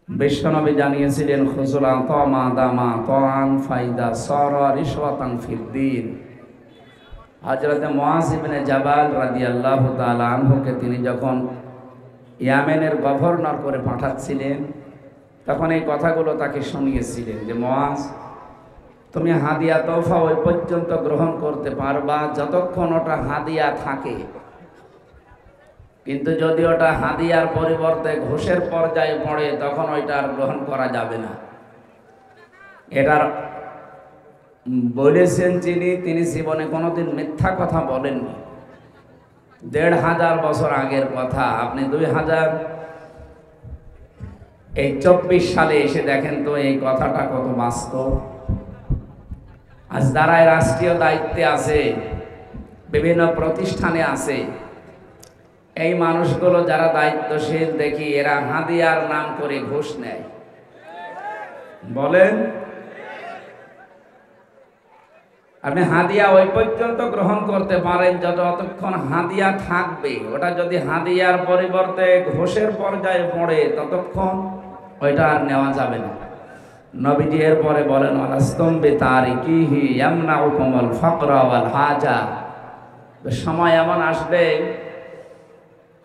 বিশ্বনবী জানিয়েছিলেন খুজুল আতামা দামা তাআন ফাইদা সারা রিশওয়াতান ফিদ্দিন। হযরত মুআয ইবনে জাবাল রাদিয়াল্লাহু তাআলা আনহুকে তিনি যখন ইয়ামেনের গভর্নর করে পাঠাচ্ছিলেন তখন এই কথাগুলো তাকে শুনিয়েছিলেন যে মুআয, তুমি হাদিয়া তোহফা ওই পর্যন্ত গ্রহণ করতে পারবা যতক্ষণ ওটা হাদিয়া থাকে, কিন্তু যদি ওটা হাদিয়ার পরিবর্তে ঘুষের পর্যায়ে পড়ে তখন ওইটা আর গ্রহণ করা যাবে না। এটার বলেছেন তিনি জীবনে কোনোদিন মিথ্যা কথা বলেননি। ১৫০০ বছর আগের কথা, আপনি ২০২৪ সালে এসে দেখেন তো এই কথাটা কত বাস্তব। আজ যারা রাষ্ট্রীয় দায়িত্বে আছে, বিভিন্ন প্রতিষ্ঠানে আছে, এই মানুষগুলো যারা দায়িত্বশীল দেখি এরা হাদিয়ার নাম করে ঘুষ নেয়। বলেন, আপনি হাদিয়া ওই পর্যন্ত গ্রহণ করতে পারেন যতক্ষণ হাদিয়া থাকবে, ওটা যদি হাদিয়ার পরিবর্তে ঘুষের পর্যায়ে পড়ে ততক্ষণ ওইটা আর নেওয়া যাবে না। নবীজি এরপরে বলেন আলাস্তুম বিতারিকিহি ইয়ামনাউকুমুল ফাকরা ওয়াল হাজা, সময় এমন আসবে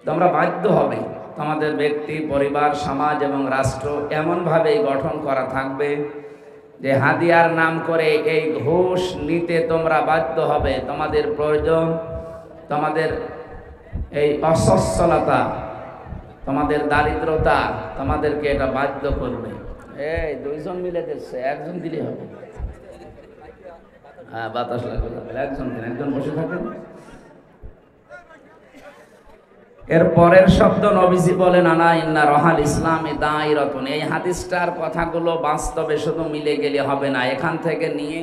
তোমরা বাধ্য হবে, তোমাদের ব্যক্তি, পরিবার, সমাজ এবং রাষ্ট্র এমনভাবে গঠন করা থাকবে যে হাদিয়ার নাম করে এই ঘুষ নিতে তোমরা বাধ্য হবে। তোমাদের প্রয়োজন, তোমাদের এই অসচ্ছলতা, তোমাদের দারিদ্রতা তোমাদেরকে এটা বাধ্য করবে। এই দুইজন মিলে দিচ্ছে, একজন দিলে হবে। হ্যাঁ, বাতাস লাগবে, একজন বসে থাকেন। এর পরের শব্দ নবীজি বলেন আনা ইন্না রহাল ইসলামে দায়রাতুন। এই হাদিসটার কথাগুলো বাস্তবে শুধু মিলে গেলে হবে না, এখান থেকে নিয়ে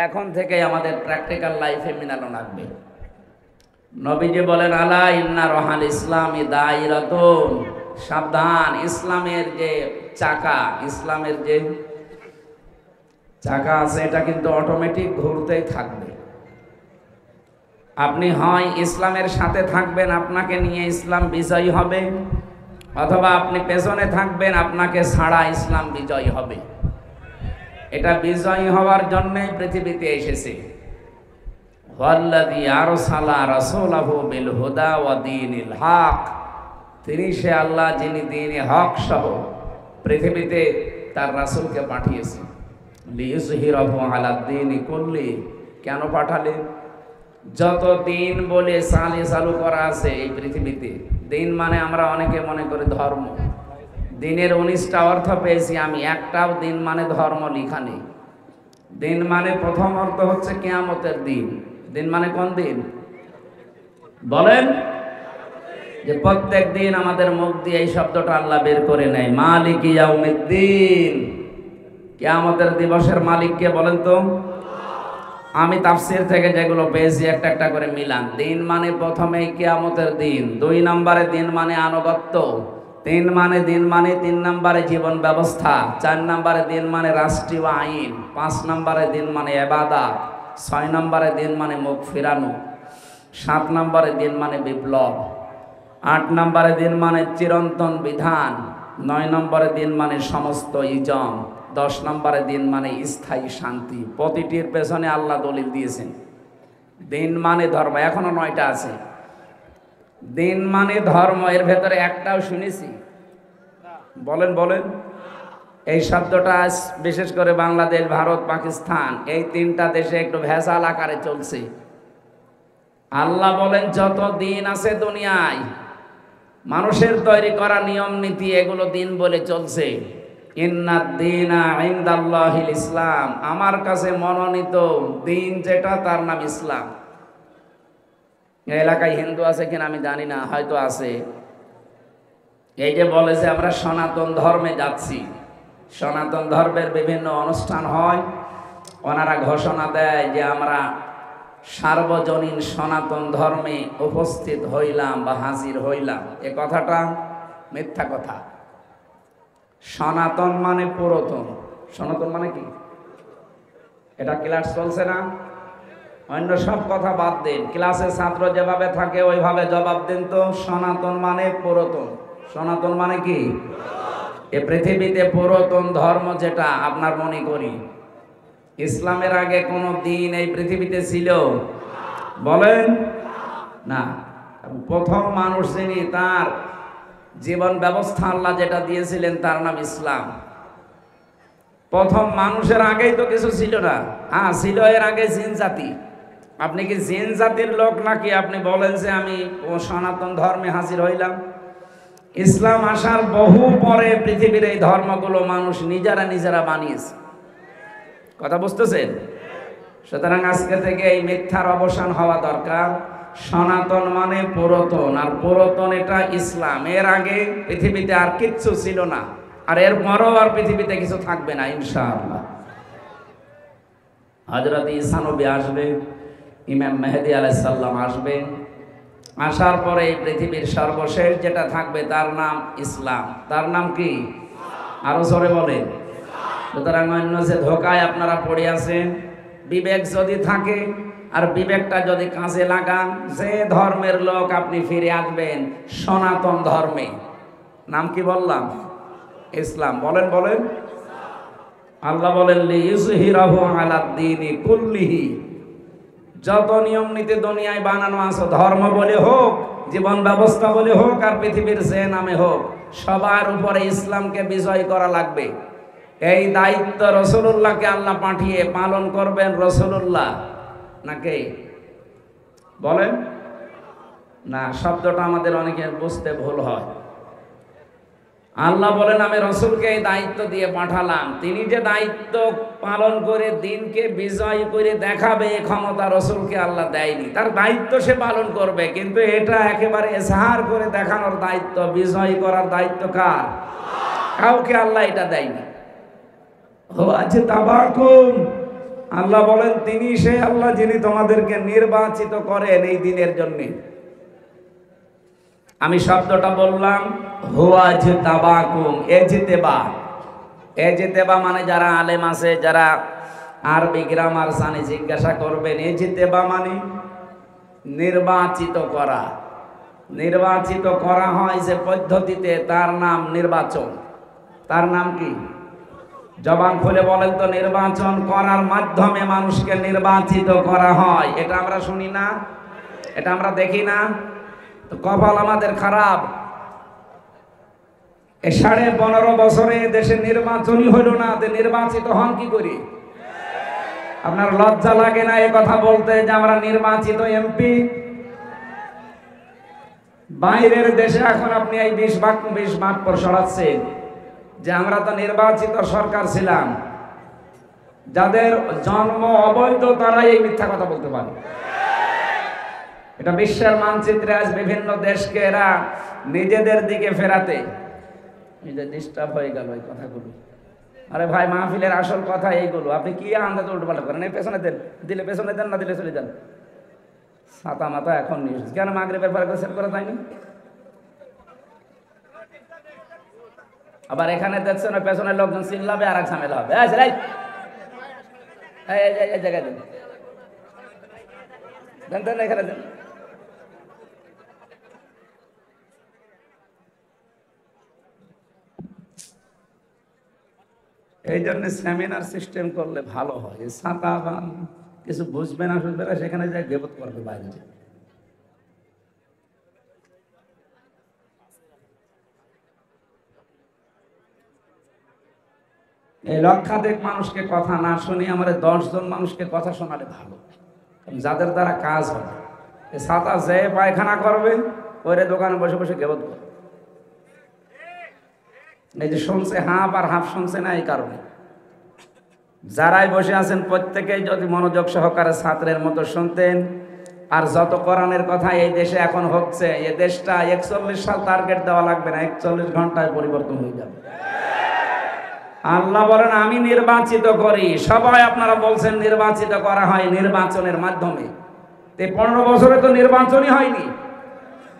এখন থেকে আমাদের প্র্যাকটিক্যাল লাইফে মিলানো লাগবে। নবীজি বলেন আলা ইন্না রহাল ইসলামে দায়রাতুন, সাবধান, ইসলামের যে চাকা, ইসলামের যে চাকা আছে এটা কিন্তু অটোমেটিক ঘুরতেই থাকবে। আপনি হয় ইসলামের সাথে থাকবেন, আপনাকে নিয়ে ইসলাম বিজয়ী হবে, অথবা আপনি পেছনে থাকবেন, আপনাকে ছাড়া ইসলাম বিজয়ী হবে। এটা বিজয়ী হওয়ার জন্যই পৃথিবীতে এসেছে। ওয়াল্লাযী আরসালা রাসূলাহু বিল হুদা ওয়া দীনিল হক, তিনি সে আল্লাহ যিনি দ্বীনে হক সহ পৃথিবীতে তার রাসূলকে পাঠিয়েছেন। লিইয়ুযহিরাহু আলা দ্বীনি কুল্লি, কেন পাঠালেন? যত দিন বলে চালু করা আছে এই পৃথিবীতে, দিন মানে আমরা অনেকে মনে করি ধর্ম। দিনের 19টা অর্থ পেয়েছি আমি, একটাও দিন মানে ধর্ম লেখা নেই। দিন মানে প্রথম অর্থ হচ্ছে কিয়ামতের দিন। দিন মানে কোন দিন বলেন? যে প্রত্যেক দিন আমাদের মুখ দিয়ে এই শব্দটা আল্লাহ বের করে নেয়, মালিক ইয়াউমিদ্দিন। কিয়ামতের দিবসের মালিক কে বলেন তো? আমি তাফসীর থেকে যেগুলো পেয়েছি একটা একটা করে মিলান। দিন মানে প্রথমেই কিয়ামতের দিন, 2 নম্বরে দিন মানে আনুগত্য, 3 মানে দিন মানে 3 নম্বরে জীবন ব্যবস্থা, 4 নম্বরে দিন মানে রাষ্ট্রীয় আইন, 5 নম্বরে দিন মানে ইবাদত, 6 নম্বরে দিন মানে মুখ ফিরানো, 7 নম্বরে দিন মানে বিপ্লব, 8 নম্বরে দিন মানে চিরন্তন বিধান, 9 নম্বরে দিন মানে সমস্ত ইজম, 10 নম্বরে দিন মানে স্থায়ী শান্তি। প্রতিটির পেছনে আল্লাহ দলিল দিয়েছেন। দিন মানে ধর্ম, এখনো 9টা আছে। দিন মানে ধর্ম, এর ভেতরে একটাও শুনেছি? বলেন বলেন। এই শব্দটা বিশেষ করে বাংলাদেশ, ভারত, পাকিস্তান এই 3টা দেশে একটু ভেজাল আকারে চলছে। আল্লাহ বলেন যত দিন আছে দুনিয়ায়, মানুষের তৈরি করা নিয়ম নীতি, এগুলো দিন বলে চলছে। ইন্নাদ দীনা ইনদাল্লাহিল ইসলাম, আমার কাছে মনোনীত দিন যেটা তার নাম ইসলাম। এই এলাকায় হিন্দু আছে কিনা আমি জানি না, হয়তো আছে। এই যে বলে যে আমরা সনাতন ধর্মে যাচ্ছি, সনাতন ধর্মের বিভিন্ন অনুষ্ঠান হয়, ওনারা ঘোষণা দেয় যে আমরা সার্বজনীন সনাতন ধর্মে উপস্থিত হইলাম বা হাজির হইলাম। এ কথাটা মিথ্যা কথা। সনাতন মানে পুরাতন। সনাতন মানে কি? এটা ক্লাস চলছে না? অন্য সব কথা বাদ দিন, ক্লাসে ছাত্র যেভাবে থাকে ওইভাবে জবাব দিন তো। সনাতন মানে পুরাতন। সনাতন মানে কি? এ পৃথিবীতে পুরাতন ধর্ম যেটা আপনার মনে করি, ইসলামের আগে কোন দিন এই পৃথিবীতে ছিল বলেন না। প্রথম মানুষ যিনি, তার জীবন ব্যবস্থা আল্লাহ যেটা দিয়েছিলেন তার নাম ইসলাম। প্রথম মানুষের আগেই তো কিছু ছিল না। হ্যাঁ ছিল, এর আগে জিন জাতি। আপনি কি জিন জাতির লোক নাকি আপনি বলেন যে আমি সনাতন ধর্মে হাজির হইলাম? ইসলাম আসার বহু পরে পৃথিবীর এই ধর্মগুলো মানুষ নিজেরা বানিয়েছে। কথা বুঝতেছেন? সুতরাং আজকে থেকে এই মিথ্যার অবসান হওয়া দরকার। সনাতন মানে পুরাতন, আর পুরাতন এটা ইসলাম। এর আগে পৃথিবীতে আর কিচ্ছু ছিল না, আর এর পরও আর পৃথিবীতে কিছু থাকবে না ইনশাআল্লাহ। হযরত ঈসা নবী আসবেন, ইমাম মেহেদী আলাইহিস সালাম আসবেন। আসার পরে এই পৃথিবীর সর্বশেষ যেটা থাকবে তার নাম ইসলাম। তার নাম কি? আরো জোরে বলেন। সুতরাং অন্য যে ধোকায় আপনারা পড়ে আছেন, বিবেক যদি থাকে আর বিবেকটা যদি কাজে লাগান, যে ধর্মের লোক আপনি ফিরে আসবেন সনাতন ধর্মে। নাম কি বললাম? ইসলাম। বলেন বলেন। আল্লাহ বলেন লিইয়ুযহিরাহু আলাদ দীনি কুল্লিহি। যত নিয়ম নীতি দুনিয়ায় বানানো আছে, ধর্ম বলে হোক, জীবন ব্যবস্থা বলে হোক, আর পৃথিবীর যে নামে হোক, সবার উপরে ইসলামকে বিজয় করা লাগবে। এই দায়িত্ব রাসূলুল্লাহকে আল্লাহ পাঠিয়ে পালন করবেন রাসূলুল্লাহ নাকি বলেন না? শব্দটা আমাদের অনেকের বুঝতে ভুল হয়। আল্লাহ বলেন আমি রাসূলকে এই দায়িত্ব দিয়ে পাঠালাম। তিনি যে দায়িত্ব পালন করে দিনকে বিজয় করে দেখাবে, এই ক্ষমতা রাসূলকে আল্লাহ দেয়নি। তার দায়িত্ব সে পালন করবে, কিন্তু এটা একেবারে এজহার করে দেখানোর দায়িত্ব, বিজয় করার দায়িত্ব কার? কাউকে আল্লাহ এটা দেয়নি। আল্লাহ বলেন তিনি সে আল্লাহ যিনি তোমাদেরকে নির্বাচিত করেন এই দিনের জন্য। আমি শব্দটা বললাম হুয়াজতাবাকুম, এজতেবা মানে যারা আলেম আছে, যারা আরবি গ্রামার জানে জিজ্ঞাসা করবেন। এজতেবা মানে নির্বাচিত করা। নির্বাচিত করা হয় যে পদ্ধতিতে, তার নাম নির্বাচন। তার নাম কি? জবান খুলে বলেন তো। নির্বাচন করার মাধ্যমে মানুষকে নির্বাচিত করা হয়। এটা আমরা শুনি না, এটা আমরা দেখি না। তো কপাল আমাদের খারাপ। 15.5 বছরে দেশে নির্বাচনই হলো না, নির্বাচিত হন কি করি? আপনার লজ্জা লাগে না এ কথা বলতে যে আমরা নির্বাচিত এমপি? বাইরের দেশে এখন আপনি এই 20 ভাগ পর সরাচ্ছেন যে আমরা তো নির্বাচিত সরকার ছিলাম। যাদের জন্ম অবৈধ তারাই এই মিথ্যা কথা বলতে পারে। এটা বিশ্বের মানচিত্রে আজ বিভিন্ন দেশকে এরা নিজেদের দিকে ফেরাতে ডিস্টার্ব হয়ে গেল এই কথাগুলো। আরে ভাই, মাহফিলের আসল কথা এইগুলো। আপনি কি আন্দাজ উল্টোপাল্টা করেন? এই পেছনে দেন, দিলে পেছনে দেন, না দিলে চলে যান। ছাতা মাথা এখন নিউজ কেন মাগরিবের পরে সেট করা যায়নি? আবার এখানে দেখছেন ওই পেছনের লোকজন চিল্লাবে আর এক ঝামেলা হবে। এই জায়গায় দেন, দেন দেন, এখানে দেন। এই জন্য সেমিনার সিস্টেম করলে ভালো হয়। ছাতা বা কিছু বুঝবে না শুনবে না, সেখানে যাই গেবত করবে বাইরে। এই লক্ষাধিক মানুষকে কথা না শুনি, আমাদের 10 জন মানুষকে কথা শোনালে ভালো, যাদের দ্বারা কাজ হবে। ছাতা যে পায়খানা করবে ওরে দোকানে বসে বসে গেবত করবে। এই যে শুনছে হাফ আর হাফ শুনছে না, এই কারণে যারাই বসে আছেন প্রত্যেকেই যদি মনোযোগ সহকারে ছাত্রের মতো শুনতেন, আর যত কোরআনের কথা এই দেশে এখন হচ্ছে, এই দেশটা 41 সাল টার্গেট দেওয়া লাগবে না, 41 ঘন্টায় পরিবর্তন হয়ে যাবে। আল্লাহ বলেন আমি নির্বাচিত করি। সবাই আপনারা বলছেন নির্বাচিত করা হয় নির্বাচনের মাধ্যমে। 15 বছরে তো নির্বাচনই হয়নি।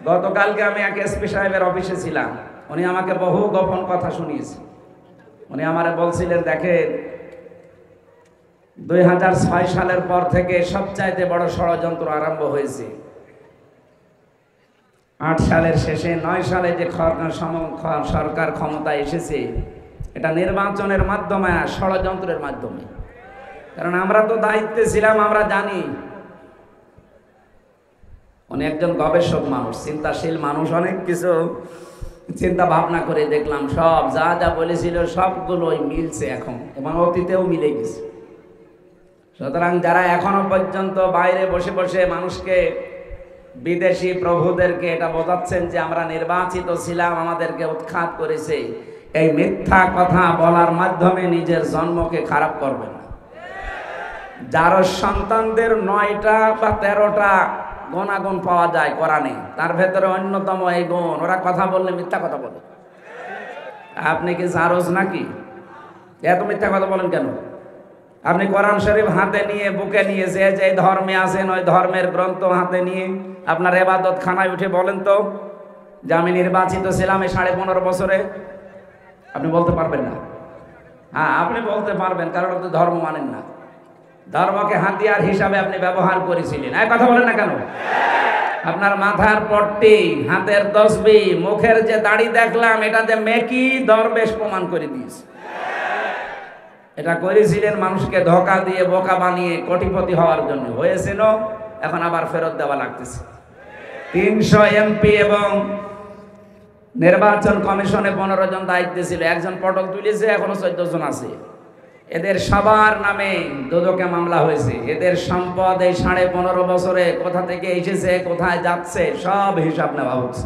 গতকালকে আমি এক এসপি সাহেবের অফিসে ছিলাম, উনি আমাকে বহু গোপন কথা শুনিয়েছে। উনি আমারে বলছিলেন দেখেন 2006 সালের পর থেকে সবচাইতে বড় ষড়যন্ত্র আরম্ভ হয়েছে। 8 সালের শেষে 9 সালে যে সরকার ক্ষমতায় এসেছে, এটা নির্বাচনের মাধ্যমে না, ষড়যন্ত্রের মাধ্যমে। কারণ আমরা তো দায়িত্বে ছিলাম, আমরা জানি। উনি একজন গবেষক মানুষ, চিন্তাশীল মানুষ, অনেক কিছু চিন্তা ভাবনা করে দেখলাম, সব যা যা বলেছিল সবগুলোই মিলছে এখন, এবং অতীতেও মিলে গেছে। সুতরাং যারা এখনো পর্যন্ত বাইরে বসে বসে মানুষকে, বিদেশি প্রভুদেরকে এটা বোঝাচ্ছেন যে আমরা নির্বাচিত ছিলাম, আমাদেরকে উৎখাত করেছে, এই মিথ্যা কথা বলার মাধ্যমে নিজের জন্মকে খারাপ করবে না। যার সন্তানদের 9টা বা 13টা গুণাগুণ পাওয়া যায় কোরআনে, তার ভেতরে অন্যতম এই গুণ, ওরা কথা বললে মিথ্যা কথা বলে। আপনি কি জারজ নাকি? এত মিথ্যা কথা বলেন কেন? আপনি কোরআন শরীফ হাতে নিয়ে, বুকে নিয়ে, যে ধর্মে আছেন ওই ধর্মের গ্রন্থ হাতে নিয়ে আপনার ইবাদত খানায় উঠে বলেন তো যে আমি নির্বাচিত ছিলাম এই 15.5 বছরে। আপনি বলতে পারবেন না? হ্যাঁ, আপনি বলতে পারবেন, কারণ আপনি ধর্ম মানেন না। ধর্মকে হাতিয়ার হিসাবে আপনি ব্যবহার করেছিলেন। এই কথা বলেন না কেন? আপনার মাথার পট্টি, হাতের তসবিহ, মুখের যে দাড়ি দেখলাম, এটা যে মেকি দরবেশ প্রমাণ করে দিয়েছে। এটা করেছিলেন মানুষকে ধোঁকা দিয়ে, বোকা বানিয়ে কোটিপতি হওয়ার জন্য। হয়েছিল, এখন আবার ফেরত দেওয়া লাগতেছে। 300 এমপি এবং নির্বাচন কমিশনে 15 জন দায়িত্বে ছিল, একজন পটল তুলেছে, এখনো 14 জন আছে। এদের সবার নামে দুদকে মামলা হয়েছে। এদের সম্পদ এই 15.5 বছরে কোথা থেকে এসেছে, কোথায় যাচ্ছে, সব হিসাব নেওয়া হচ্ছে।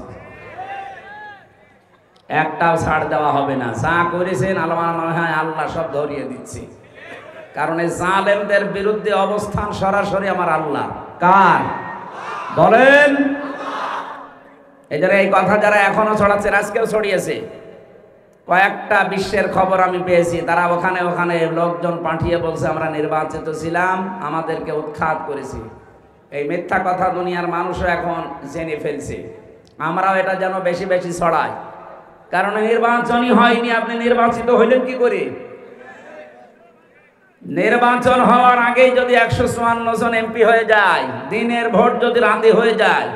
একটাও ছাড় দেওয়া হবে না। যা করেছেন আল্লাহ সব ধরিয়ে দিচ্ছে। কারণ এই জালেমদের বিরুদ্ধে অবস্থান সরাসরি আমার আল্লাহ। কার বলেন? এই জন্য এই কথা যারা এখনো ছড়াচ্ছেন, আজকেও ছড়িয়েছে। কয়েকটা বিশ্বের খবর আমি পেয়েছি, তারা ওখানে ওখানে লোকজন পাঠিয়ে বলছে আমরা নির্বাচিত ছিলাম, আমাদেরকে উৎখাত করেছি। এই মিথ্যা কথা দুনিয়ার মানুষও এখন জেনে ফেলছে। আমরাও এটা যেন বেশি বেশি ছড়াই। কারণ নির্বাচনই হয়নি, আপনি নির্বাচিত হইলেন কি করে? নির্বাচন হওয়ার আগেই যদি 154 জন এমপি হয়ে যায়, দিনের ভোট যদি রাতে হয়ে যায়,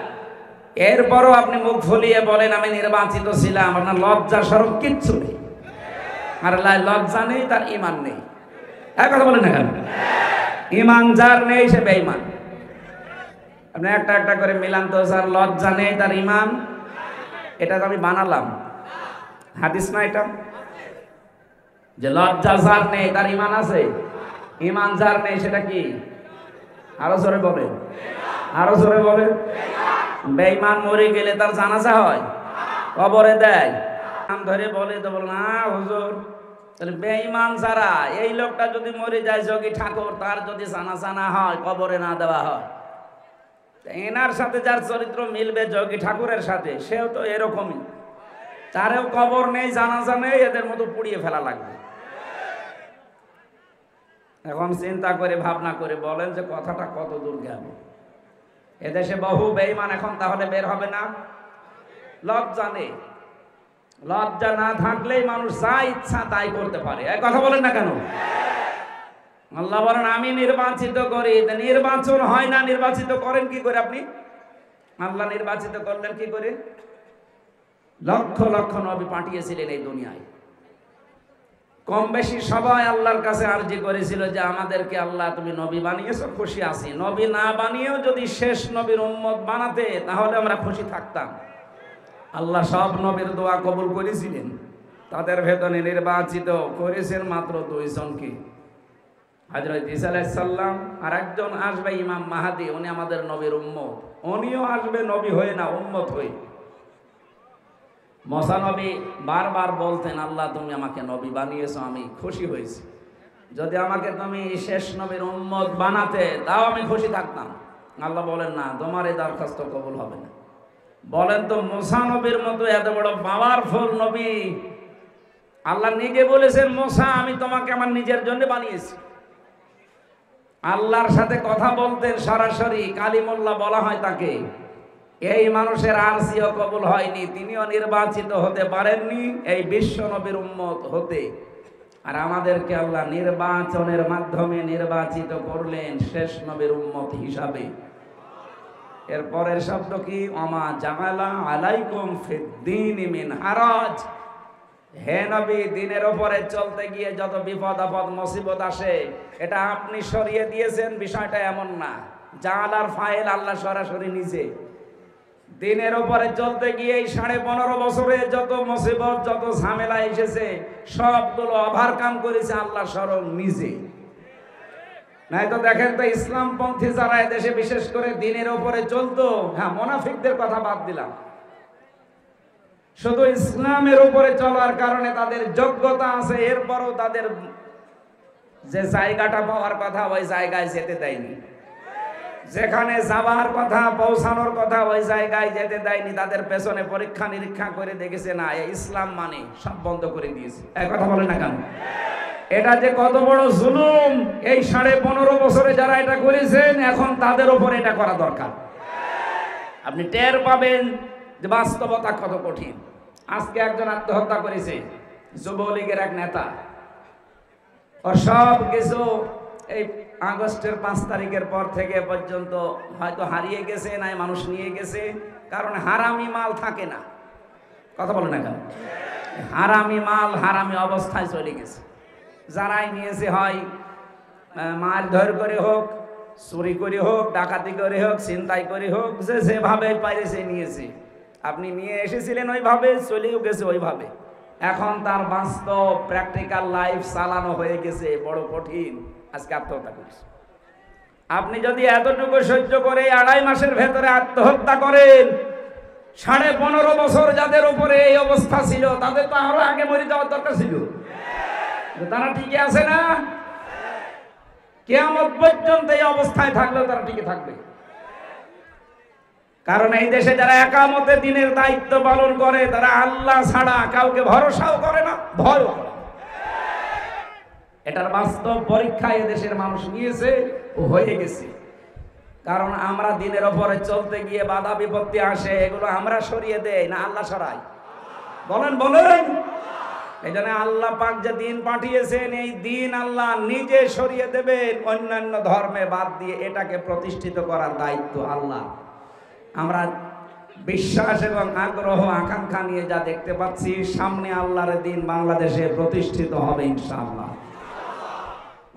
এরপরও আপনি মুখ ফুলিয়ে বলেন আমি নির্বাচিত ছিলাম, আপনার লজ্জা শরম কিচ্ছু নেই। আর লজ্জা নেই, তার ঈমান নেই। এক কথা বলেন না কেন? ঈমান যার নেই সে বেঈমান। আপনি একটা একটা করে মিলান তো, যার লজ্জা নেই তার ঈমান। এটা তো আমি বানালাম, হাদিস না এটা, যে লজ্জা যার নেই তার ঈমান আছে। ঈমান যার নেই সেটা কি? আরো জোরে বলে, আরো জোরে বলে। বেঈমান মরে গেলে তার জানাজা হয়, কবরে দেয়, নাম ধরে বলে তো বল না হুজুর। তাহলে বেঈমান যারা, এই লোকটা যদি মরে যায় যোগী ঠাকুর, তার যদি জানাজা না হয়, কবরে না দেওয়া হয়, এনার সাথে যার চরিত্র মিলবে যোগী ঠাকুরের সাথে, সেও তো এরকমই। তারেও কবর নেই, জানাজা নেই, এদের মতো পুড়িয়ে ফেলা লাগবে। এখন চিন্তা করে ভাবনা করে বলেন যে কথাটা কত দূর গেল। এদেশে বহু বেঈমান এখন তাহলে বের হবে না? লজ্জা নেই। লজ্জা না থাকলেই মানুষ যা ইচ্ছা তাই করতে পারে। এই কথা বলেন না কেন? আল্লাহ বলেন আমি নির্বাচিত করি। নির্বাচন হয় না, নির্বাচিত করেন কি করে আপনি? আল্লাহ নির্বাচিত করলেন কি করে? লক্ষ লক্ষ নবী পাঠিয়েছিলেন এই দুনিয়ায়। কম বেশি সবাই আল্লাহর কাছে আরজি করেছিল যে আমাদেরকে আল্লাহ তুমি নবী বানিয়েছো, খুশি আছি। নবী না বানিয়েও যদি শেষ নবীর উম্মত বানাতে, তাহলে আমরা খুশি থাকতাম। আল্লাহ সব নবীর দোয়া কবুল করেছিলেন। তাদের ভেতরে নির্বাচিত করেছেন মাত্র 2 জনকে, হযরত ঈসা আলাইহিস সালাম, আর একজন আসবে ইমাম মাহদী, উনি আমাদের নবীর উম্মত। উনিও আসবে নবী হয়ে না, উম্মত হয়ে। মুসা নবী বারবার বলতেন আল্লাহ তুমি আমাকে নবী বানিয়েছো, আমি খুশি হয়েছি। যদি আমাকে তুমি শেষ নবীর উম্মত বানাতে, তাও আমি খুশি থাকতাম। আল্লাহ বলেন না, তোমার এই দরখাস্ত কবুল হবে না। বলেন তো, মুসা নবীর মতো এত বড় পাওয়ারফুল নবী, আল্লাহ নিজে বলেছেন মুসা আমি তোমাকে আমার নিজের জন্য বানিয়েছি। আল্লাহর সাথে কথা বলতেন সরাসরি, কালিমুল্লাহ বলা হয় তাকে। এই মানুষের আরজিও কবুল হয়নি, তিনিও নির্বাচিত হতে পারেননি এই বিশ্ব নবীর উম্মত হতে। আর আমাদেরকে আল্লাহ নির্বাচনের মাধ্যমে নির্বাচিত করলেন শেষ নবীর উম্মত হিসাবে। এর পরের শব্দ কি? ওমা জাআলা আলাইকুম ফিদ্দীনি মিন হারাজ। হে নবী, দিনের উপরে চলতে গিয়ে যত বিপদ আপদ মুসিবত আসে এটা আপনি সরিয়ে দিয়েছেন, বিষয়টা এমন না। জাআলার ফাইল আল্লাহ সরাসরি নিজে। দিনের উপরে চলতে গিয়ে এই 15.5 বছরে যত মুসিবত যত ঝামেলা এসেছে সবগুলো ওভারকাম করেছে আল্লাহ স্বয়ং নিজে। নাই তো দেখেন তো ইসলামপন্থী যারা এদেশে বিশেষ করে দিনের উপরে চলতো, হ্যাঁ মুনাফিকদের কথা বাদ দিলাম, শুধু ইসলামের উপরে চলার কারণে তাদের যোগ্যতা আছে, এরপরও তাদের যে জায়গাটা পাওয়ার কথা ওই জায়গায় যেতে দেয়নি, যেখানে যাওয়ার কথা পৌঁছানোর কথা ওই জায়গায় যেতে দেয়নি। তাদের পেছনে পরীক্ষা নিরীক্ষা করে দেখেছে না ইসলাম মানে সব বন্ধ করে দিয়েছে। এই কথা বলে না কেন? এটা যে কত বড় জুলুম, এই 15.5 বছরে যারা এটা করেছেন এখন তাদের উপর এটা করা দরকার। আপনি টের পাবেন যে বাস্তবতা কত কঠিন। আজকে একজন আত্মহত্যা করেছে, যুবলীগের এক নেতা। ওর সব কিছু এই আগস্টের 5 তারিখের পর থেকে পর্যন্ত হয়তো হারিয়ে গেছে, নাই মানুষ নিয়ে গেছে, কারণ হারামি মাল থাকে না। কথা বলে না কেন? হারামি মাল হারামি অবস্থায় চলে গেছে। যারাই নিয়েছে হয় মারধর করে হোক, চুরি করে হোক, ডাকাতি করে হোক, ছিনতাই করে হোক, যে যেভাবে পাইছে নিয়েছে। আপনি নিয়ে এসেছিলেন ওইভাবে, চলেও গেছে ওইভাবে। এখন তার বাস্তব প্র্যাকটিক্যাল লাইফ চালানো হয়ে গেছে, বড় কঠিন। আজকে আত্মহত্যা করেছে। আপনি যদি এতটুকু সহ্য করে 2.5 মাসের ভেতরে আত্মহত্যা করেন, 15.5 বছর যাদের উপরে এই অবস্থা ছিল তাদের তো আরো আগে মরে যাওয়ার দরকার ছিল। তারা টিকে আছে না? কিয়ামত পর্যন্ত এই অবস্থায় থাকলেও তারা টিকে থাকবে। কারণ এই দেশে যারা একামতে দিনের দায়িত্ব পালন করে তারা আল্লাহ ছাড়া কাউকে ভরসাও করে না, ভয়ও করে। এটার বাস্তব পরীক্ষা এদেশের মানুষ নিয়েছে ও হয়ে গেছে। কারণ আমরা দিনের ওপরে চলতে গিয়ে বাধা বিপত্তি আসে, এগুলো আমরা সরিয়ে দেই না আল্লাহ সরাই? বলেন বলেন। এই জন্য আল্লাহ পাক যে দিন পাঠিয়েছেন এই দিন আল্লাহ নিজে সরিয়ে দেবেন, অন্যান্য ধর্মে বাদ দিয়ে এটাকে প্রতিষ্ঠিত করার দায়িত্ব আল্লাহ। আমরা বিশ্বাস এবং আগ্রহ আকাঙ্ক্ষা নিয়ে যা দেখতে পাচ্ছি, সামনে আল্লাহর দিন বাংলাদেশে প্রতিষ্ঠিত হবে ইনশাআল্লাহ।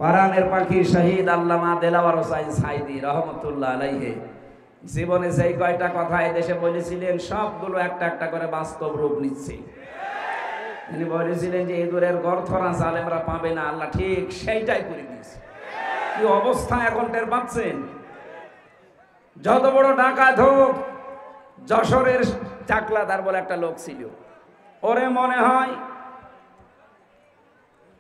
কোরআনের পাখি শহীদ আল্লামা দেলাওয়ার হোসাইন সাইদি রহমতুল্লাহ আলাইহি জীবনে যেই কয়টা কথা এদেশে বলেছিলেন সবগুলো একটা একটা করে বাস্তব রূপ নিচ্ছে। তিনি বলেছিলেন যে ইঁদুরের গর্থরা জালেমরা পাবে না, আল্লাহ ঠিক সেইটাই করে দিয়েছে। কি অবস্থা এখন টের পাচ্ছেন? যত বড় ডাকাত হোক, যশোরের চাকলাদার বলে একটা লোক ছিল, ওরে মনে হয়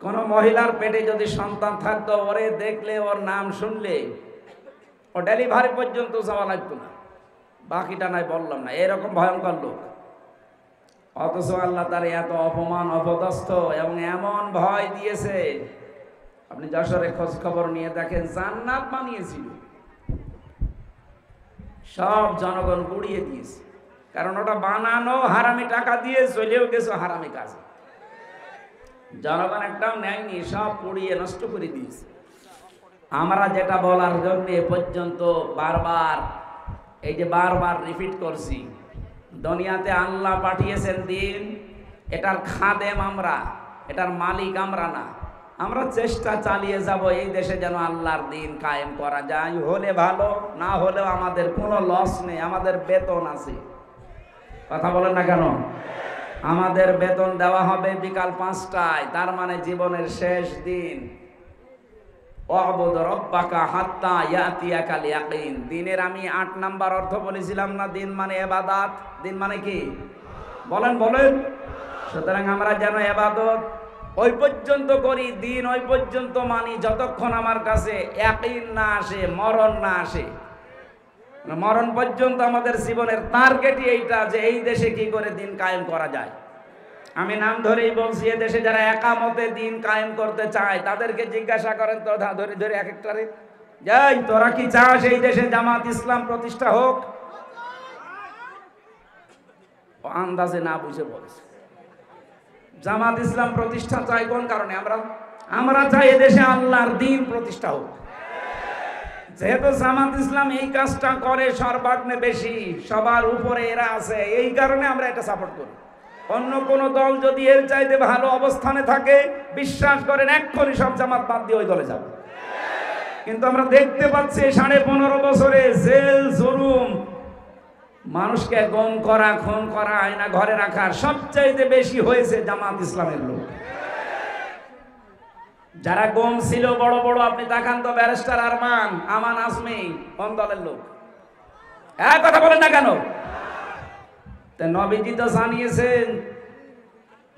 কোন মহিলার পেটে যদি সন্তান থাকতো, ওরে দেখলে ওর নাম শুনলে ও ডেলিভারি পর্যন্ত যাওয়া লাগতো না। বাকিটা নাই বললাম না, এরকম ভয়ঙ্কর লোক। অথচ আল্লাহ তার এত অপমান অপদস্থ এবং এমন ভয় দিয়েছে, আপনি যশোরে খোঁজ খবর নিয়ে দেখেন, জান্নাত বানিয়েছিল, সব জনগণ গুড়িয়ে দিয়েছে। কারণ ওটা বানানো হারামি টাকা দিয়ে, চলেও গেছে হারামি কাজে। জনগণ একটাও নেয়নি, সব পুড়িয়ে নষ্ট করে দিয়েছে। আমরা যেটা বলার জন্য এ পর্যন্ত বারবার বারবার রিপিট করছি, দুনিয়াতে আল্লাহ পাঠিয়েছেন দিন, এটার খাদেম আমরা, এটার মালিক আমরা না। আমরা চেষ্টা চালিয়ে যাব এই দেশে যেন আল্লাহর দিন কায়েম করা যায়। হলে ভালো, না হলেও আমাদের কোনো লস নেই, আমাদের বেতন আছে। কথা বলেন না কেন? আমাদের বেতন দেওয়া হবে বিকাল 5টায়, তার মানে জীবনের শেষ দিন। ওয়াবুদ রব্বাকা হাত্তা ইয়াতিয়াকাল ইয়াকিন। দিনের আমি 8 নাম্বার অর্থ বলেছিলাম না, দিন মানে ইবাদত। দিন মানে কি বলেন বলেন। সুতরাং আমরা যেন ইবাদত ওই পর্যন্ত করি, দিন ওই পর্যন্ত মানি যতক্ষণ আমার কাছে ইয়াকিন না আসে, মরণ না আসে। মরণ পর্যন্ত আমাদের জীবনের টার্গেটই এইটা, যে এই দেশে কি করে দিন কায়েম করা যায়। আমি নাম ধরেই বলছি, এ দেশে যারা একামতে দিন কায়েম করতে চায় তাদেরকে জিজ্ঞাসা করেন তো, ধরে ধরে এক একটারে, যাই তোরা কি চাস এই দেশে জামাত ইসলাম প্রতিষ্ঠা হোক? ও আন্দাজে না বুঝে বলছে। জামাত ইসলাম প্রতিষ্ঠা চাই কোন কারণে? আমরা চাই এদেশে আল্লাহর দিন প্রতিষ্ঠা হোক। যেহেতু জামাত ইসলাম এই কাজটা করে সর্বাগ্নে বেশি, সবার উপরে এরা আছে, এই কারণে আমরা এটা সাপোর্ট করি। অন্য কোন দল যদি এর চাইতে ভালো অবস্থানে থাকে, বিশ্বাস করেন এক্ষুনি সব জামাত বাদ দিয়ে ওই দলে যাবে। কিন্তু আমরা দেখতে পাচ্ছি 15.5 বছরে জেল জুলুম, মানুষকে গম করা, খুন করা, আয়না ঘরে রাখার সবচাইতে বেশি হয়েছে জামাত ইসলামের লোক। যারা গম ছিল বড় বড়, আপনি তাকান তো, ব্যারিস্টার আরমান, আমান আজমি, কোন দলের লোক? এক কথা বলেন না কেন? নবীজি তো জানিয়েছেন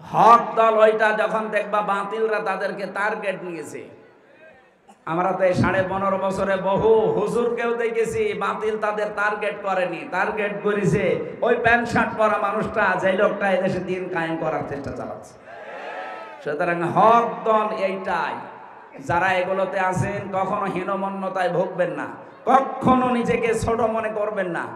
হক দল ওইটা যখন দেখবা বাতিলরা তাদেরকে টার্গেট নিয়েছে। আমরা তো এই 15.5 বছরে বহু হুজুরকেও দেখেছি বাতিল তাদের টার্গেট করেনি, টার্গেট করেছে ওই প্যান্ট শার্ট পরা মানুষটা, যে লোকটা এদেশে দিন কায়েম করার চেষ্টা চালাচ্ছে। সুতরাং হক দল এইটাই। যারা এগুলোতে আছেন কখনো হীনমন্যতায় ভুগবেন না, কখনো নিজেকে ছোট মনে করবেন না।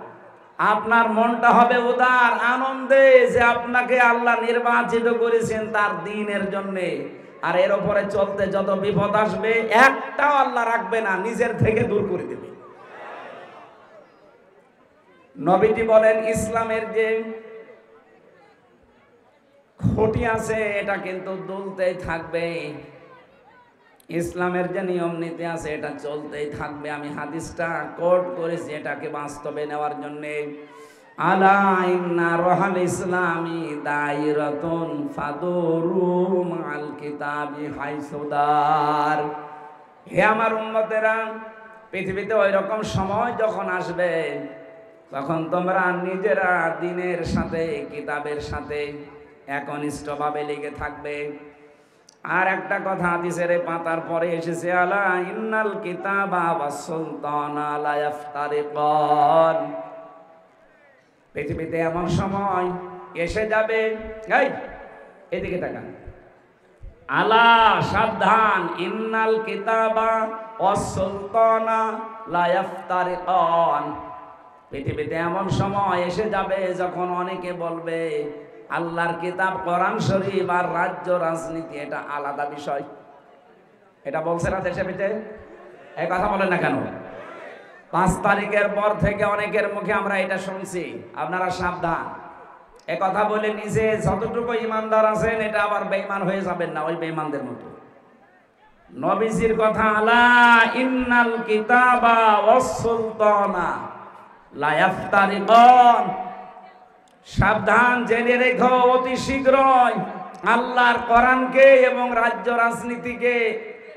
আপনার মনটা হবে উদার, আনন্দে যে আপনাকে আল্লাহ নির্বাচিত করেছেন তার দ্বীনের জন্যে। আর এর উপরে চলতে যত বিপদ আসবে একটাও আল্লাহ রাখবে না, নিজের থেকে দূর করে দেবে। নবীজি বলেন ইসলামের যে খুঁটি আছে এটা কিন্তু দুলতেই থাকবে, ইসলামের যে নিয়ম নীতি আছে এটা চলতেই থাকবে। আমি হাদিসটা কোট করেছি এটাকে বাস্তবে নেওয়ার জন্য। আলা ইন্না রহাল ইসলামি দায়রাতুন ফাদুরু মাল কিতাবি হাইসুদার। হে আমার উম্মতেরা, পৃথিবীতে ওই রকম সময় যখন আসবে তখন তোমরা নিজেরা দ্বীনের সাথে, কিতাবের সাথে একনিষ্ঠভাবে লেগে থাকবে। আর একটা কথা হাদিসের পাতার পরে এসেছে, আলা ইন্নাল কিতাবা ওয়াস সুলতানা লা ইফতারিকান। পৃথিবীতে এমন সময় এসে যাবে, এই এদিকে তাকান, আলা সাবধান, ইন্নাল কিতাবা ওয়াস সুলতানা লা ইফতারিকান। পৃথিবীতে এমন সময় এসে যাবে যখন অনেকে বলবে আল্লাহর কিতাব কোরআন শরীফ আর রাজ্য রাজনীতি এটা আলাদা বিষয়। এটা বলছে না দেশে পিঠে? এই কথা বলেন না কেন? 5 তারিখের পর থেকে অনেকের মুখে আমরা এটা শুনছি। আপনারা সাবধান, এ কথা বলে নিজে যতটুকু ইমানদার আছেন এটা আবার বেঈমান হয়ে যাবেন না ওই বেঈমানদের মতো। নবীজির কথা, আলা ইন্নাল কিতাবা ওয়াস সুলতানা লা ইফতারিকান। সাবধান, জেনে রেখো অতি শীঘ্রই আল্লাহর কোরআনকে এবং রাজ্য রাজনীতিকে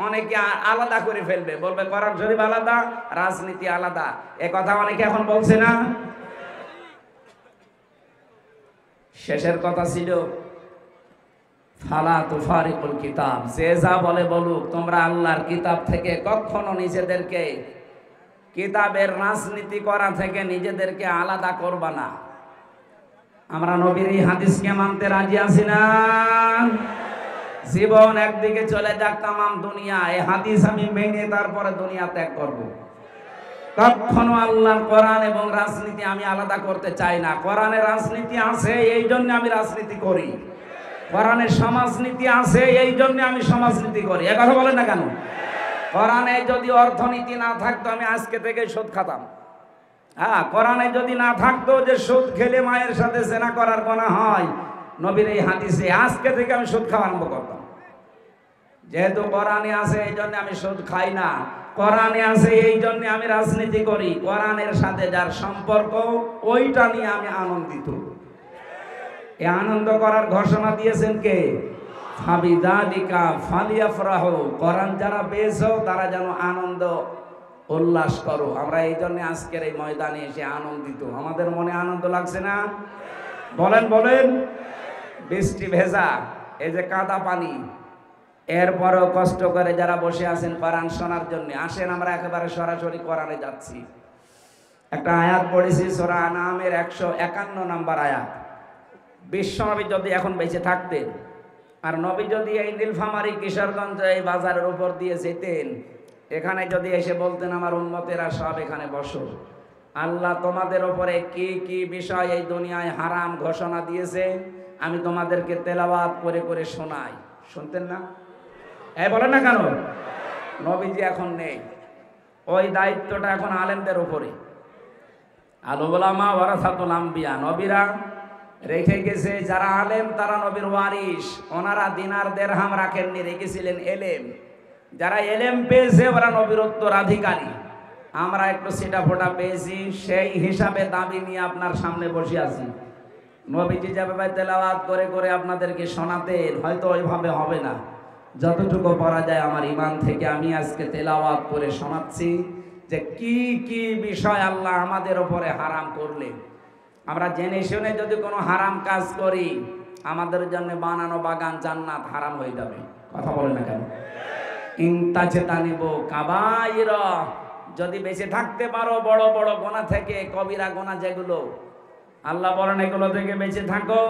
অনেকে আলাদা করে ফেলবে, বলবে কোরআন শরীফ আলাদা, রাজনীতি আলাদা। এ কথা অনেকে এখন বলছে না? শেষের কথা ছিল ফালা তুফারিকুল কিতাব, যে যা বলে বলুক, তোমরা আল্লাহর কিতাব থেকে কখনো নিজেদেরকে, কিতাবের রাজনীতি করা থেকে নিজেদেরকে আলাদা করবা না। আমরা নবীর এই হাদিসকে মানতে রাজি আছি না? জীবন একদিকে চলে যাক, তামাম দুনিয়া, এই হাদিস আমি মেনে তারপরে দুনিয়া ত্যাগ করব। কখনো আল্লাহর কোরআন এবং রাজনীতি আমি আলাদা করতে চাই না। কোরআনের রাজনীতি আছে এই জন্য আমি রাজনীতি করি, কোরআনের সমাজনীতি আছে এই জন্য আমি সমাজনীতি করি। এ কথা বলেন না কেন? কোরআনে যদি অর্থনীতি না থাকতো আমি আজকে থেকে সুদ খাতাম। হ্যাঁ, কোরআনে যদি না থাকতো যে সুদ খেলে মায়ের সাথে জেনা করার গুনাহ হয়, নবীর এই হাদিসে আজকে থেকে আমি সুদ খাওয়া আরম্ভ করতাম। যেহেতু কোরআনে আছে এই জন্য আমি সুদ খাই না, কোরআনে আছে এই জন্য আমি রাজনীতি করি। কোরআনের সাথে যার সম্পর্ক ওইটা নিয়ে আমি আনন্দিত। এই আনন্দ করার ঘোষণা দিয়েছেন কে? ফাবিযালিকা ফালিয়াফরাহু। কোরআন যারা পেয়েছো তারা যেন আনন্দ উল্লাস করো। আমরা এই জন্য আজকের এই ময়দানে এসে আনন্দিত। আমাদের মনে আনন্দ লাগছে না? বলেন বলেন। বৃষ্টি ভেজা, এই যে কাদা পানি, এরপরেও কষ্ট করে যারা বসে আছেন কোরআন শোনার জন্য, আসেন আমরা একেবারে সরাসরি কোরআনে যাচ্ছি। একটা আয়াত পড়েছি সূরা আনআমের 151 নম্বর আয়াত। বিশ্বনবী যদি এখন বেঁচে থাকতেন আর নবী যদি এই নীলফামারী কিশোরগঞ্জ এই বাজারের উপর দিয়ে যেতেন, এখানে যদি এসে বলতেন আমার উম্মতেরা সব এখানে বসো, আল্লাহ তোমাদের উপরে কি কি বিষয় এই দুনিয়ায় হারাম ঘোষণা দিয়েছে আমি তোমাদেরকে তেলাওয়াত করে করে শোনাই, শুনতেন না? এই বলেন না কেন? নবীজি এখন নেই, ওই দায়িত্বটা এখন আলেমদের উপরে। আল উলামা ওয়ারাসাতুল আম্বিয়া, নবীরা রেখে গেছে যারা আলেম তারা নবীর ওয়ারিস। ওনারা দিনার দেরহাম রাখেননি, রেখেছিলেন এলেম। যারা এলেম পেয়েছে ওরা নবীর উত্তরাধিকারী। আমরা একটু সেটা ফোটা পেয়েছি, সেই হিসাবে দাবি নিয়ে আপনার সামনে বসে আছি। নবীজি যেভাবে তেলাওয়াত করে করে আপনাদেরকে শোনাতেন, হয়তো ওইভাবে হবে না। যতটুকু পড়া যায় আমার ইমান থেকে আমি আজকে তেলাওয়াত করে শোনাচ্ছি যে কি কি বিষয় আল্লাহ আমাদের উপরে হারাম করলেন। আমরা জেনে শুনে যদি কোনো হারাম কাজ করি, আমাদের জন্য বানানো বাগান জান্নাত হারাম হয়ে যাবে। কথা বলে না কেন? ইনতাজতানিবু কাবাইরা, যদি বেঁচে থাকতে পারো বড় বড় গোনা থেকে, কবিরা গোনা যেগুলো আল্লাহ বলেন এগুলো থেকে বেঁচে থাকো,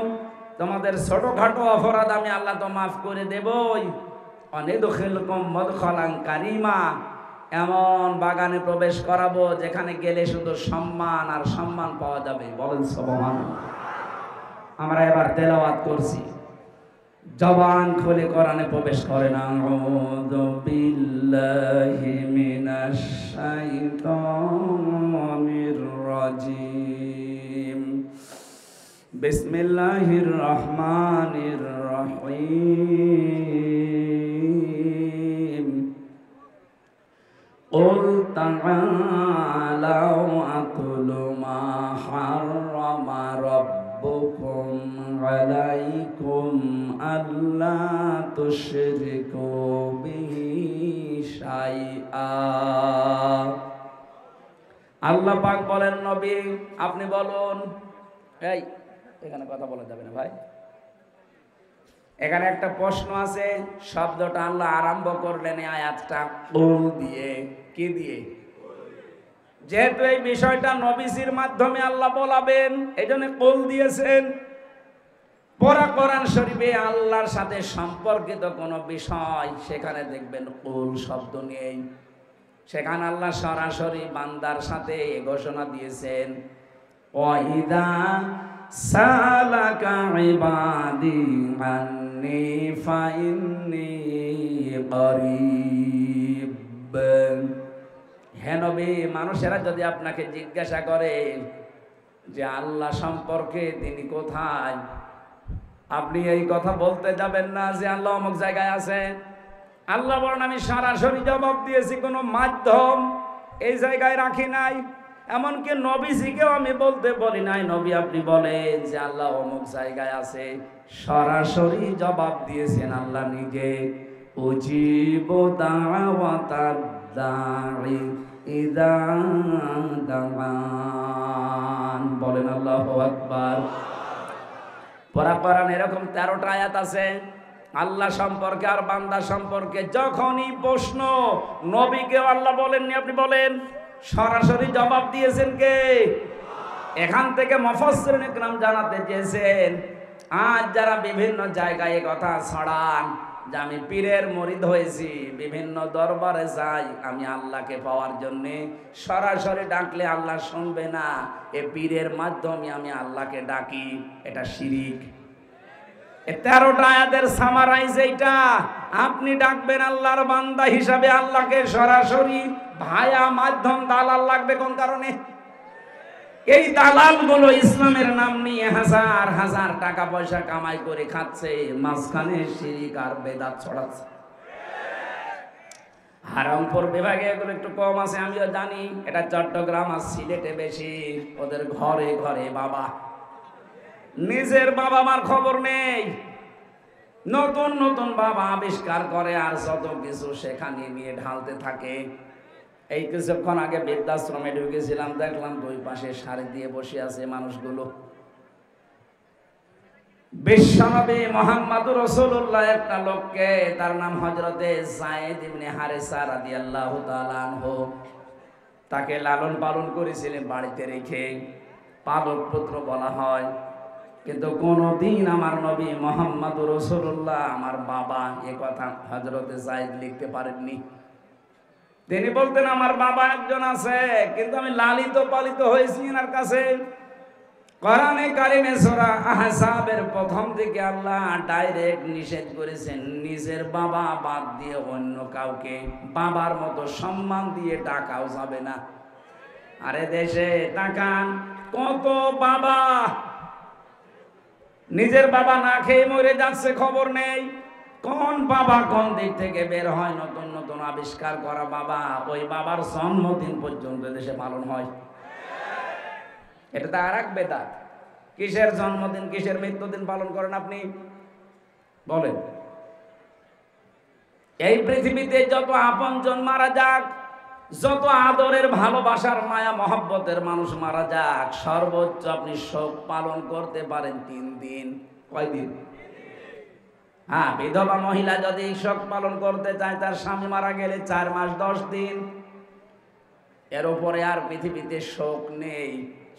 তোমাদের ছোটখাটো অপরাধ আমি আল্লাহ তো মাফ করে দেবই। অনিদখিলকুম মাদখালান কারিমা, এমন বাগানে প্রবেশ করাবো যেখানে গেলে শুধু সম্মান আর সম্মান পাওয়া যাবে। বলেন সুবহানাল্লাহ। আমরা এবার তেলাওয়াত করছি, জবান খুলে কোরআনে প্রবেশ করেন। আউযু বিল্লাহি মিনাশ শাইতানির রাজিম, বিসমিল্লাহির রহমানির রহিম। قل تعالوا أتل ما حرم ربكم عليكم ألا تشركوا به شيئا। আল্লাহ পাক বলেন, নবী আপনি বলুন। এই এখানে কথা বলা যাবে না ভাই, এখানে একটা প্রশ্ন আছে। শব্দটা আল্লাহ আরম্ভ করলেন এই আয়াতটা কুল দিয়ে। কি দিয়ে? যেহেতু এই বিষয়টা নবীজির মাধ্যমে আল্লাহ বলাবেন, এই জন্য কুল দিয়েছেন। পরা কোরআন শরীফে আল্লাহর সাথে সম্পর্কিত কোন বিষয় সেখানে দেখবেন কুল শব্দ নেই। সেখানে আল্লাহ সরাসরি বান্দার সাথে ঘোষণা দিয়েছেন, ওয়াইদা সালাকা ইবাদি আন্নি ফাইন্নি করিব। হে নবী, মানুষেরা যদি আপনাকে জিজ্ঞাসা করে যে আল্লাহ সম্পর্কে তিনি কোথায়, আপনি এই কথা বলতে যাবেন না যে আল্লাহ অমুক জায়গায় আছে। আল্লাহ বলেন আমি সরাসরি জবাব দিয়েছি, কোনো মাধ্যম এই জায়গায় রাখি নাই। এমনকি নবীজিকেও আমি বলতে বলি নাই নবী আপনি বলেন যে আল্লাহ অমুক জায়গায় আছে। সরাসরি জবাব দিয়েছেন আল্লাহ নিজে। উজিবু দাওয়াতাদ দাঈ ইযা দাআন। বলেন আল্লাহু আকবার। কোরআনে এরকম 13টা আয়াত আছে আল্লাহ সম্পর্কে আর বান্দা সম্পর্কে। যখনই প্রশ্ন, নবীকেও আল্লাহ বলেননি, আপনি বলেন। সরাসরি জবাব দিয়েছেন কে? এখান থেকে মুফাসসিরিন ইকরাম জানাতে চেয়েছেন, আজ যারা বিভিন্ন জায়গায় কথা ছড়ান যে আমি পীরের মুরিদ হয়েছি, বিভিন্ন দরবারে যাই আমি আল্লাহকে পাওয়ার জন্য, সরাসরি ডাকলে আল্লাহ শুনবে না, এ পীরের মাধ্যমে আমি আল্লাহকে ডাকি, এটা শিরিক। 13টা আয়াতের সামারাইজ এইটা। আপনি ডাকবেন আল্লাহর বান্দা হিসাবে আল্লাহকে সরাসরি, ভায়া মাধ্যম দালাল লাগবে কোন কারণে? এই দালালগুলো ইসলামের নাম নিয়ে হাজার হাজার টাকা পয়সা কামাই করে খাচ্ছে, মাঝখানে শিরিক আর বেদাত ছড়াচ্ছে। হারামপুর বিভাগে এগুলো একটু কম আছে আমিও জানি, এটা চট্টগ্রাম আর সিলেটে বেশি। ওদের ঘরে ঘরে বাবা, নিজের বাবা মার খবর নেই, নতুন নতুন বাবা আবিষ্কার করে আর যত কিছু সেখানে নিয়ে ঢালতে থাকে। এই কিছুক্ষণ আগে বৃদ্ধাশ্রমে ঢুকেছিলাম, দেখলাম দুই পাশে সারি দিয়ে বসে আছে মানুষগুলো। বিশ্বনবী মুহাম্মদুর রাসূলুল্লাহ একটা লোককে, তার নাম হযরতে যায়েদ ইবনে হারেসা রাদিয়াল্লাহু তাআলা আনহু, তাকে লালন পালন করেছিলেন বাড়িতে রেখে, পালক পুত্র বলা হয়। কিন্তু কোনদিন আমার নবী মুহাম্মদুর রাসূলুল্লাহ আমার বাবা এ কথা হযরতে যায়েদ লিখতে পারেননি। তিনি বলতেন আমার বাবা একজন আছে, কিন্তু আমি লালিত পালিত হয়েছি এনার কাছে। কোরআনে কারিমে সূরা আহজাবের প্রথম দিকে আল্লাহ ডাইরেক্ট নিষেধ করেছেন নিজের বাবা বাদ দিয়ে অন্য কাউকে বাবার মতো সম্মান দিয়ে ডাকাও যাবে না। আরে দেশে তাকান, কত বাবা নিজের বাবা না খেয়ে মরে যাচ্ছে, খবর নেই। কোন বাবা কোন দিক থেকে বের হয়, নতুন নতুন আবিষ্কার করা বাবা, ওই বাবার জন্মদিন পর্যন্ত দেশে পালন হয়। এটা তো আর এক বেদাত। কিসের জন্মদিন, কিসের মৃত্যুদিন পালন করেন আপনি বলেন? এই পৃথিবীতে যত আপনজন মারা যাক, যত আদরের ভালোবাসার মায়া মহব্বতের মানুষ মারা যাক, সর্বোচ্চ আপনি শোক পালন করতে পারেন 3 দিন। কয়দিন? হ্যাঁ, বিধবা মহিলা যদি শোক পালন করতে চায়, তার স্বামী মারা গেলে 4 মাস 10 দিন। এর উপরে আর পৃথিবীতে শোক নেই।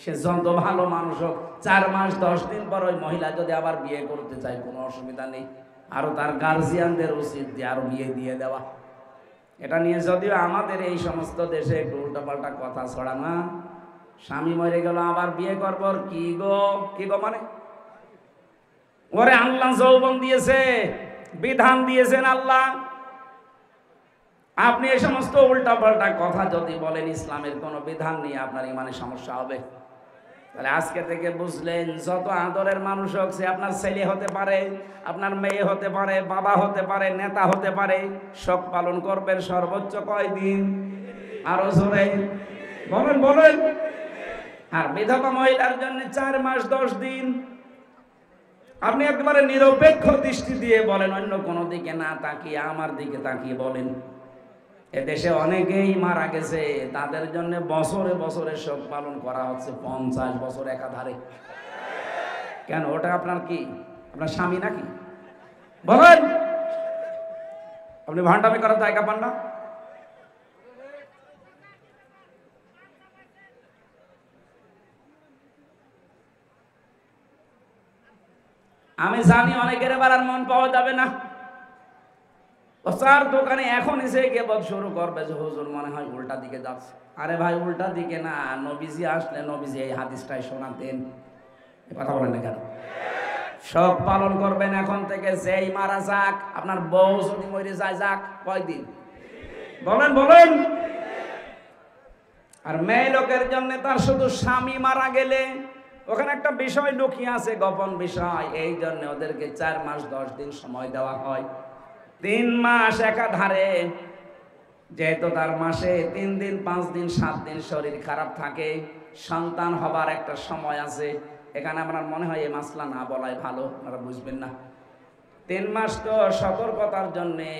সে যত ভালো মানুষ হোক, 4 মাস 10 দিন পর ওই মহিলা যদি আবার বিয়ে করতে চায়, কোনো অসুবিধা নেই। আরো তার গার্জিয়ানদের উচিত যে আরো বিয়ে দিয়ে দেওয়া। এটা নিয়ে যদিও আমাদের এই সমস্ত দেশে একটু উল্টাপাল্টা কথা ছড়া না, স্বামী মরে গেল আবার বিয়ে করবো, কি গো কি গো মানে? ওরে আল্লাহ যৌবন দিয়েছে, বিধান দিয়েছেন আল্লাহ। আপনি এই সমস্ত উল্টাপাল্টা কথা যদি বলেন ইসলামের কোনো বিধান নিয়ে, আপনার ইমানে সমস্যা হবে। তাহলে আজকে থেকে বুঝলেন, যত আদরের মানুষ হোক, সে আপনার ছেলে হতে পারে, আপনার মেয়ে হতে পারে, বাবা হতে পারে, নেতা হতে পারে, শোক পালন করবেন সর্বোচ্চ কয়দিন? আরো জোরে বলেন বলেন। আর বিধবা মহিলার জন্য 4 মাস 10 দিন। আপনি একেবারে নিরপেক্ষ দৃষ্টি দিয়ে বলেন, অন্য কোনো দিকে না তাকিয়ে আমার দিকে তাকিয়ে বলেন। এদেশে অনেকেই মারা গেছে, তাদের জন্য বছরে বছরে শোক পালন করা হচ্ছে 50 বছর একাধারে। কেন? ওটা আপনার কি, আপনার স্বামী নাকি? বলেন, আপনি ভান্ডামি করার জায়গা পান না? আমি জানি অনেকের এবার আর মন পাওয়া যাবে না। চার দোকানে এখন এসে কেবল শুরু করবে যে হুজুর মনে হয় উল্টা দিকে যাচ্ছে। আরে ভাই, উল্টা দিকে না, নবীজি আসলে নবীজি এই হাদিসটাই শোনাতেন। কথা বলেন না কেন? শোক পালন করবেন এখন থেকে, যেই মারা যাক। আপনার বউ যদি মরে যায়, যাক কয়দিন? বলেন বলেন। আর মেয়ে লোকের জন্য তার শুধু স্বামী মারা গেলে, ওখানে একটা বিষয় লুকিয়ে আছে, গোপন বিষয়। এই জন্য ওদেরকে 4 মাস 10 দিন সময় দেওয়া হয়। 3 মাস একাধারে, যেহেতু তার মাসে 3 দিন 5 দিন 7 দিন শরীর খারাপ থাকে, সন্তান হবার একটা সময় আছে। এখানে আমার মনে হয় এই মাসলা না বলাই ভালো, আপনারা বুঝবেন না। 3 মাস তো সতর্কতার জন্যে,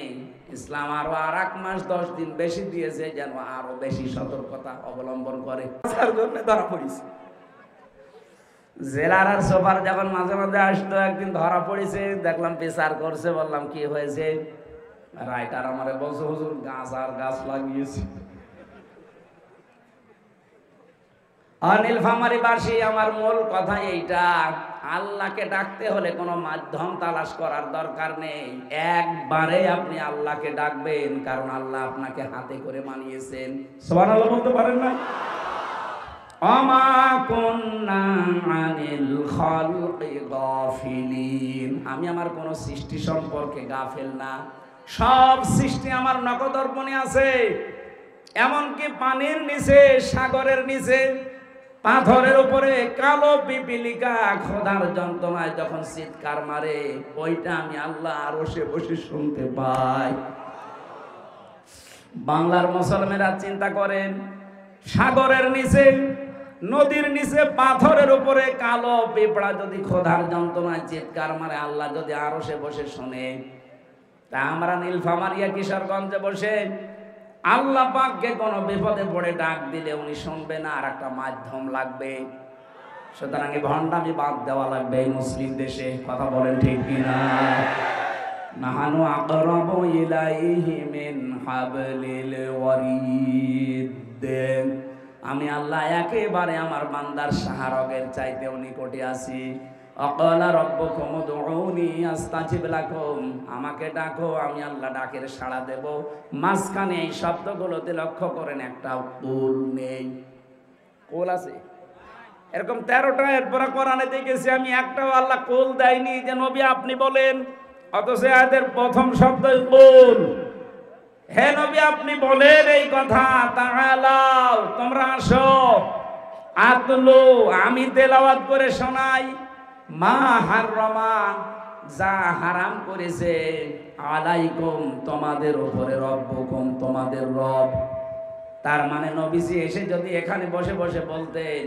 ইসলাম আরো 1 মাস 10 দিন বেশি দিয়েছে, যেন আরো বেশি সতর্কতা অবলম্বন করে। তার জন্য ধরা পড়েছে। জেলার আর সোফার যখন মাঝে মাঝে আসতো, একদিন ধরা পড়েছে, দেখলাম বিচার করছে, বললাম কি হয়েছে? রাইটার আমারে বলছে, হুজুর গাছ আর গাছ লাগিয়েছে। নীলফামারী বাসী, আমার মূল কথা এইটা, আল্লাহকে ডাকতে হলে কোনো মাধ্যম তালাশ করার দরকার নেই। একবারে আপনি আল্লাহকে ডাকবেন, কারণ আল্লাহ আপনাকে হাতে করে বানিয়েছেন। সুবহানাল্লাহ বলতে পারেন না? আমা কুন্না আনিল খালকি গাফিলিন। আমি আমার কোন সৃষ্টি সম্পর্কে গাফেল না। সব সৃষ্টি আমার নখদর্পণে আছে। এমনকি পানির নিচে, সাগরের নিচে, পাথরের উপরে কালো পিপিলিকা খোদার যন্ত্রণায় যখন চিৎকার মারে, ওইটা আমি আল্লাহ আরশে বসে শুনতে পাই। বাংলার মুসলমানেরা চিন্তা করেন, সাগরের নিচে, নদীর নিচে, পাথরের উপরে কালো পিঁপড়া যদি খোদার যন্ত্রণায় চিৎকার মারে, আল্লাহ যদি আরশে বসে শুনে, তা আমরা নীলফামারিয়া কিশোরগঞ্জে বসে আল্লাহ পাককে কোনো বিপদে পড়ে ডাক দিলে উনি শুনবে না, আর একটা মাধ্যম লাগবে। সুতরাং এই ভণ্ডামি বাদ দেওয়া লাগবে এই মুসলিম দেশে। কথা বলেন ঠিক কিনা? নাহানু আকরাবু ইলাইহি মিন হাবলিল ওয়ারিদ। আমি আল্লাহ একেবারে আমার বান্দার শাহরগের চাইতেও নিকটে আছি। অকালা রব্বুকুম উদউনি আস্তাজিব লাকুম। আমাকে ডাকো, আমি আল্লাহ ডাকের সাড়া দেব। মাঝখানে এই শব্দগুলোতে লক্ষ্য করেন, একটা কুল নেই। কুল আছে? এরকম 13টা এরপরে কোরআনে দেখেছি আমি, একটাও আল্লাহ কোল দেয়নি যে নবী আপনি বলেন, অথচ আয়াতের প্রথম শব্দ কোল। হে নবী আপনি বলেন এই কথা, তাআলাও তোমরা আসো, আতলু আমি তেলাওয়াত করে শোনাই, মা হাররামা যা হারাম করেছে, আলাইকুম তোমাদের উপরে, রব্বুকুম তোমাদের রব। তার মানে নবীজি এসে যদি এখানে বসে বসে বলতেন,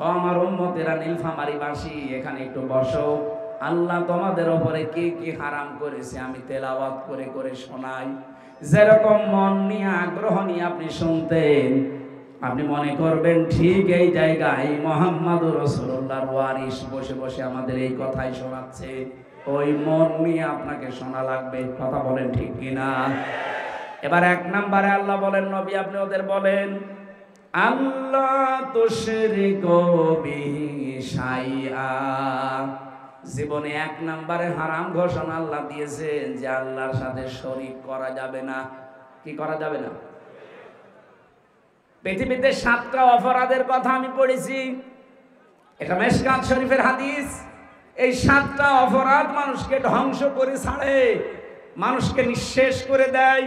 ও আমার উম্মতেরা নীলফামারীবাসী এখানে একটু বসো, আল্লাহ তোমাদের উপরে কি কি হারাম করেছে আমি তেলাওয়াত করে করে শোনাই, যেরকম মন নিয়ে আগ্রহ নিয়ে আপনি শুনতেন, আপনি মনে করবেন ঠিক এই জায়গায় মুহাম্মাদুর রাসূলুল্লাহর ওয়ারিস বসে বসে আমাদের এই কথাই শোনাচ্ছে। ওই মন নিয়ে আপনাকে শোনা লাগবে। কথা বলেন ঠিক কিনা? এবার 1 নম্বরে আল্লাহ বলেন, নবী আপনি ওদের বলেন, আল্লাহ তুশরিকু বিহি শাইআ। জীবনে 1 নম্বরে হারাম ঘোষণা আল্লাহ দিয়েছেন যে আল্লাহর সাথে শরীক করা যাবে না। কি করা যাবে না? পৃথিবীতে 7টা অপরাধের কথা আমি পড়েছি, এটা মিশকাত শরীফের হাদিস। এই 7টা অপরাধ মানুষকে ধ্বংস করে ছাড়ে, মানুষকে নিঃশেষ করে দেয়,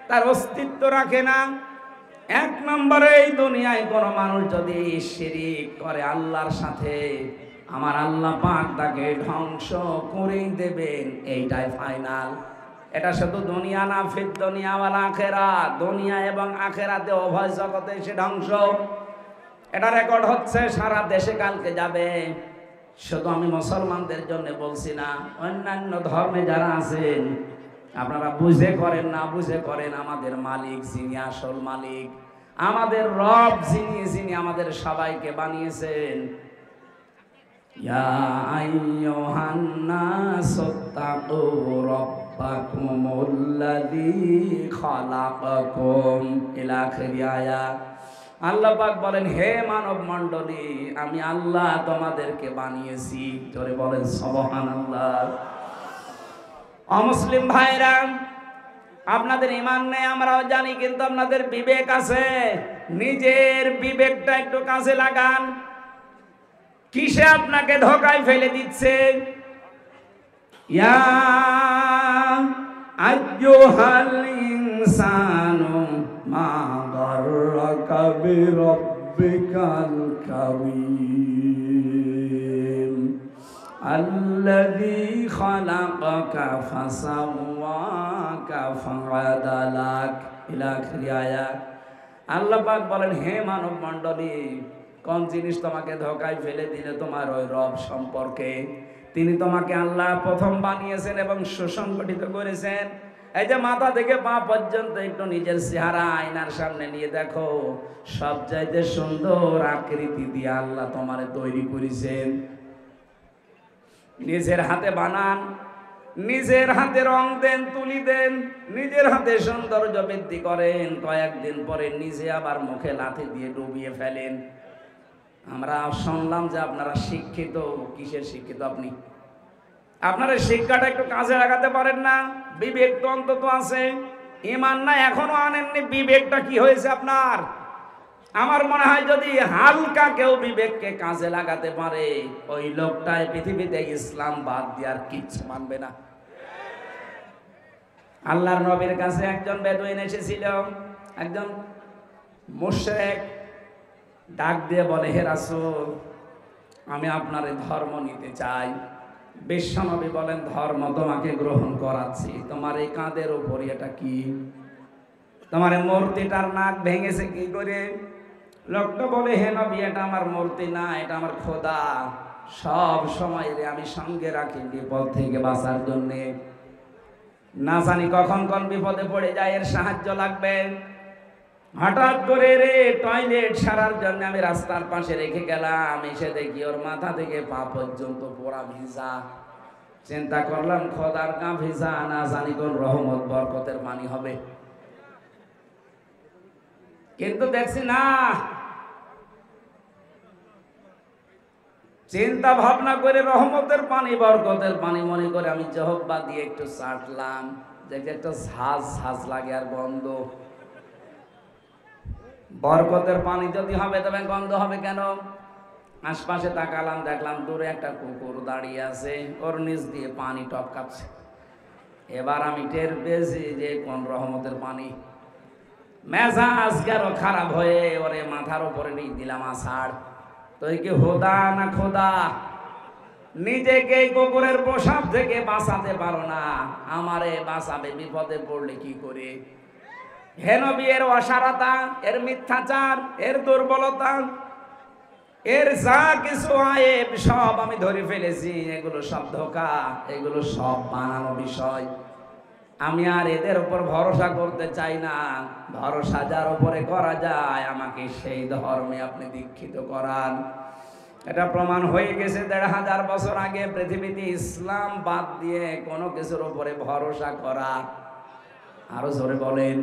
তার অস্তিত্ব রাখে না। 1 নম্বরে এই দুনিয়ায় কোনো মানুষ যদি শিরিক করে আল্লাহর সাথে, আমার আল্লাহ পাক তাকে ধ্বংস করেই দেবেন, এইটাই ফাইনাল। এটা শুধু দুনিয়া না, ফিদ দুনিয়া ওয়াল আখিরাত, দুনিয়া এবং আখিরাতে উভয় জগতে সে ধ্বংস। এটা রেকর্ড হচ্ছে সারা দেশে কালকে যাবে। শুধু আমি মুসলমানদের জন্য বলছি না, অন্যান্য ধর্মে যারা আছেন আপনারা বুঝে করেন না বুঝে করেন, আমাদের মালিক যিনি আসল মালিক, আমাদের রব যিনি আমাদের সবাইকে বানিয়েছেন, ইয়া আইয়ুহান নাসু তাকু রাব্বাকুমুল্লাযী খালাকাকুম ইলা আখির আয়াত। আল্লাহ পাক বলেন, হে মানব মণ্ডলী আমি আল্লাহ তোমাদেরকে বানিয়েছি। জোরে বলেন সুবহানাল্লাহ। অমুসলিম ভাইরা, আপনাদের ঈমান নেই আমরাও জানি, কিন্তু আপনাদের বিবেক আছে। নিজের বিবেকটা একটু কাজে লাগান। কিসে আপনাকে ধোঁকায় ফেলে দিচ্ছে? ইয়া আইয়ুহাল ইনসানু মা গাররাকা বিরাব্বিকাল কারীম আল্লাযী খালাকাকা ফাসাওয়াকা ফাআদালাক ইলা আখির আয়াত। আল্লাহ পাক বলেন, হে মানব মণ্ডলী, কোন জিনিস তোমাকে ধোঁকায় ফেলে দিলে তোমার ওই রব সম্পর্কে? তিনি তোমাকে আল্লাহ প্রথম বানিয়েছেন এবং সুসংগঠিত করেছেন। এই যে মাথা থেকে পা পর্যন্ত একটু নিজের চেহারা আয়নার সামনে নিয়ে দেখো, সবচাইতে সুন্দর আকৃতি দিয়ে আল্লাহ তোমারে তৈরি করেছেন। নিজের হাতে বানান, নিজের হাতে রং দেন, তুলি দেন, নিজের হাতে সৌন্দর্য বৃদ্ধি করেন, কয়েকদিন পরে নিজে আবার মুখে লাথি দিয়ে ডুবিয়ে ফেলেন। আমরা শুনলাম যে আপনারা শিক্ষিত। কিসের শিক্ষিত আপনি? আপনারা শিক্ষাটা একটু কাজে লাগাতে পারেন না? বিবেক তো অন্তত আছে, ঈমান না এখনো আনেননি। বিবেকটা কি হয়েছে আপনার? আমার মনে হয় যদি হালকা কেউ বিবেককে কাজে লাগাতে পারে, ওই লোকটাই পৃথিবীতে ইসলাম বাদ দিয়ে আর কিচ্ছু মানবে না। আল্লাহর নবীর কাছে একজন বেদুইন এসেছিল, একজন মুশরিক, ডাক দিয়ে বলে, হে রাসূল আমি আপনার এই ধর্ম নিতে চাই। বিশ্বনবী বলেন, ধর্ম তোমাকে গ্রহণ করাচ্ছি, তোমার এই কাঁধের উপরে এটা কি? তোমার এই মূর্তিটার নাক ভেঙেছে কি করে? লোকটা বলে, হে নবী এটা আমার মূর্তি না, এটা আমার খোদা। সব সময় আমি সঙ্গে রাখি বিপদ থেকে বাঁচার জন্যে। না জানি কখন কোন বিপদে পড়ে যায়, এর সাহায্য লাগবে। হঠাৎ করে রে টয়লেট সারার জন্য আমি রাস্তার পাশে রেখে গেলাম, এসে দেখি ওর মাথা থেকে পা পর্যন্ত পুরা ভিজা। চিন্তা করলাম খোদার গা ভিজা, না জানি কোন রহমত বরকতের পানি হবে। কিন্তু দেখছি না, চিন্তা ভাবনা করে রহমতের পানি বরকতের পানি মনে করে আমি জহব্বা দিয়ে একটু চাটলাম, দেখি একটা ঝাঁজ ঝাঁজ লাগে আর গন্ধ। বরকতের পানি যদি হবে তবে গন্ধ হবে কেন? আশপাশে তাকালাম, দেখলাম দূরে একটা কুকুর দাঁড়িয়ে আছে, ওর নিচ দিয়ে পানি টপকাচ্ছে। এবার আমি টের পেয়েছি যে কোন রহমতের পানি। মেজাজ গেল খারাপ হয়ে ওরে মাথার উপরে নিয়ে দিলাম আষাঢ়। তুই কি হোদা না খোদা? নিজেকে কুকুরের প্রসাব থেকে বাঁচাতে পারো না, আমারে বাঁচাবে বিপদে পড়লে কি করে? হে নবী, এর অসারতা, এর মিথ্যাচার, এর দুর্বলতা, এর যা কিছু আয়েব সব আমি ধরে ফেলেছি। এগুলো সব ধোঁকা, এগুলো সব বানানো বিষয়। আমি আর এদের উপর ভরসা করতে চাই না। ভরসা যার উপরে করা যায়, আমাকে সেই ধর্মে আপনি দীক্ষিত করান। এটা প্রমাণ হয়ে গেছে ১৫০০ বছর আগে পৃথিবীতে ইসলাম বাদ দিয়ে কোনো কিছুর উপরে ভরসা করা। আরো জোরে বলেন।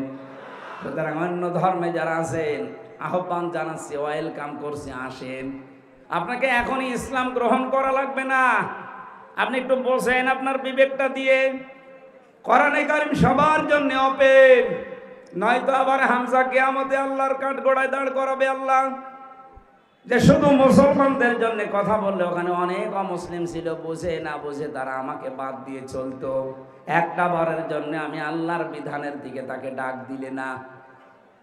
সুতরাং অন্য ধর্মে যারা আছেন, আহ্বান জানাচ্ছি, ওয়েলকাম করছি, আসেন। আপনাকে এখনই ইসলাম গ্রহণ করা লাগবে না। আপনি একটু বসেন আপনার বিবেকটা দিয়ে। কোরআনে কারীম সবার জন্য ওপেন, নয়তো আবার হামজা কিয়ামতে আল্লাহর কাঠগড়ায় দাঁড় করাবে আল্লাহ। যে শুধু মুসলমানদের জন্য কথা বললে, ওখানে অনেক অমুসলিম ছিল, বুঝে না বুঝে তারা আমাকে বাদ দিয়ে চলতো। একটা বারের জন্য আমি আল্লাহর বিধানের দিকে তাকে ডাক দিলে না।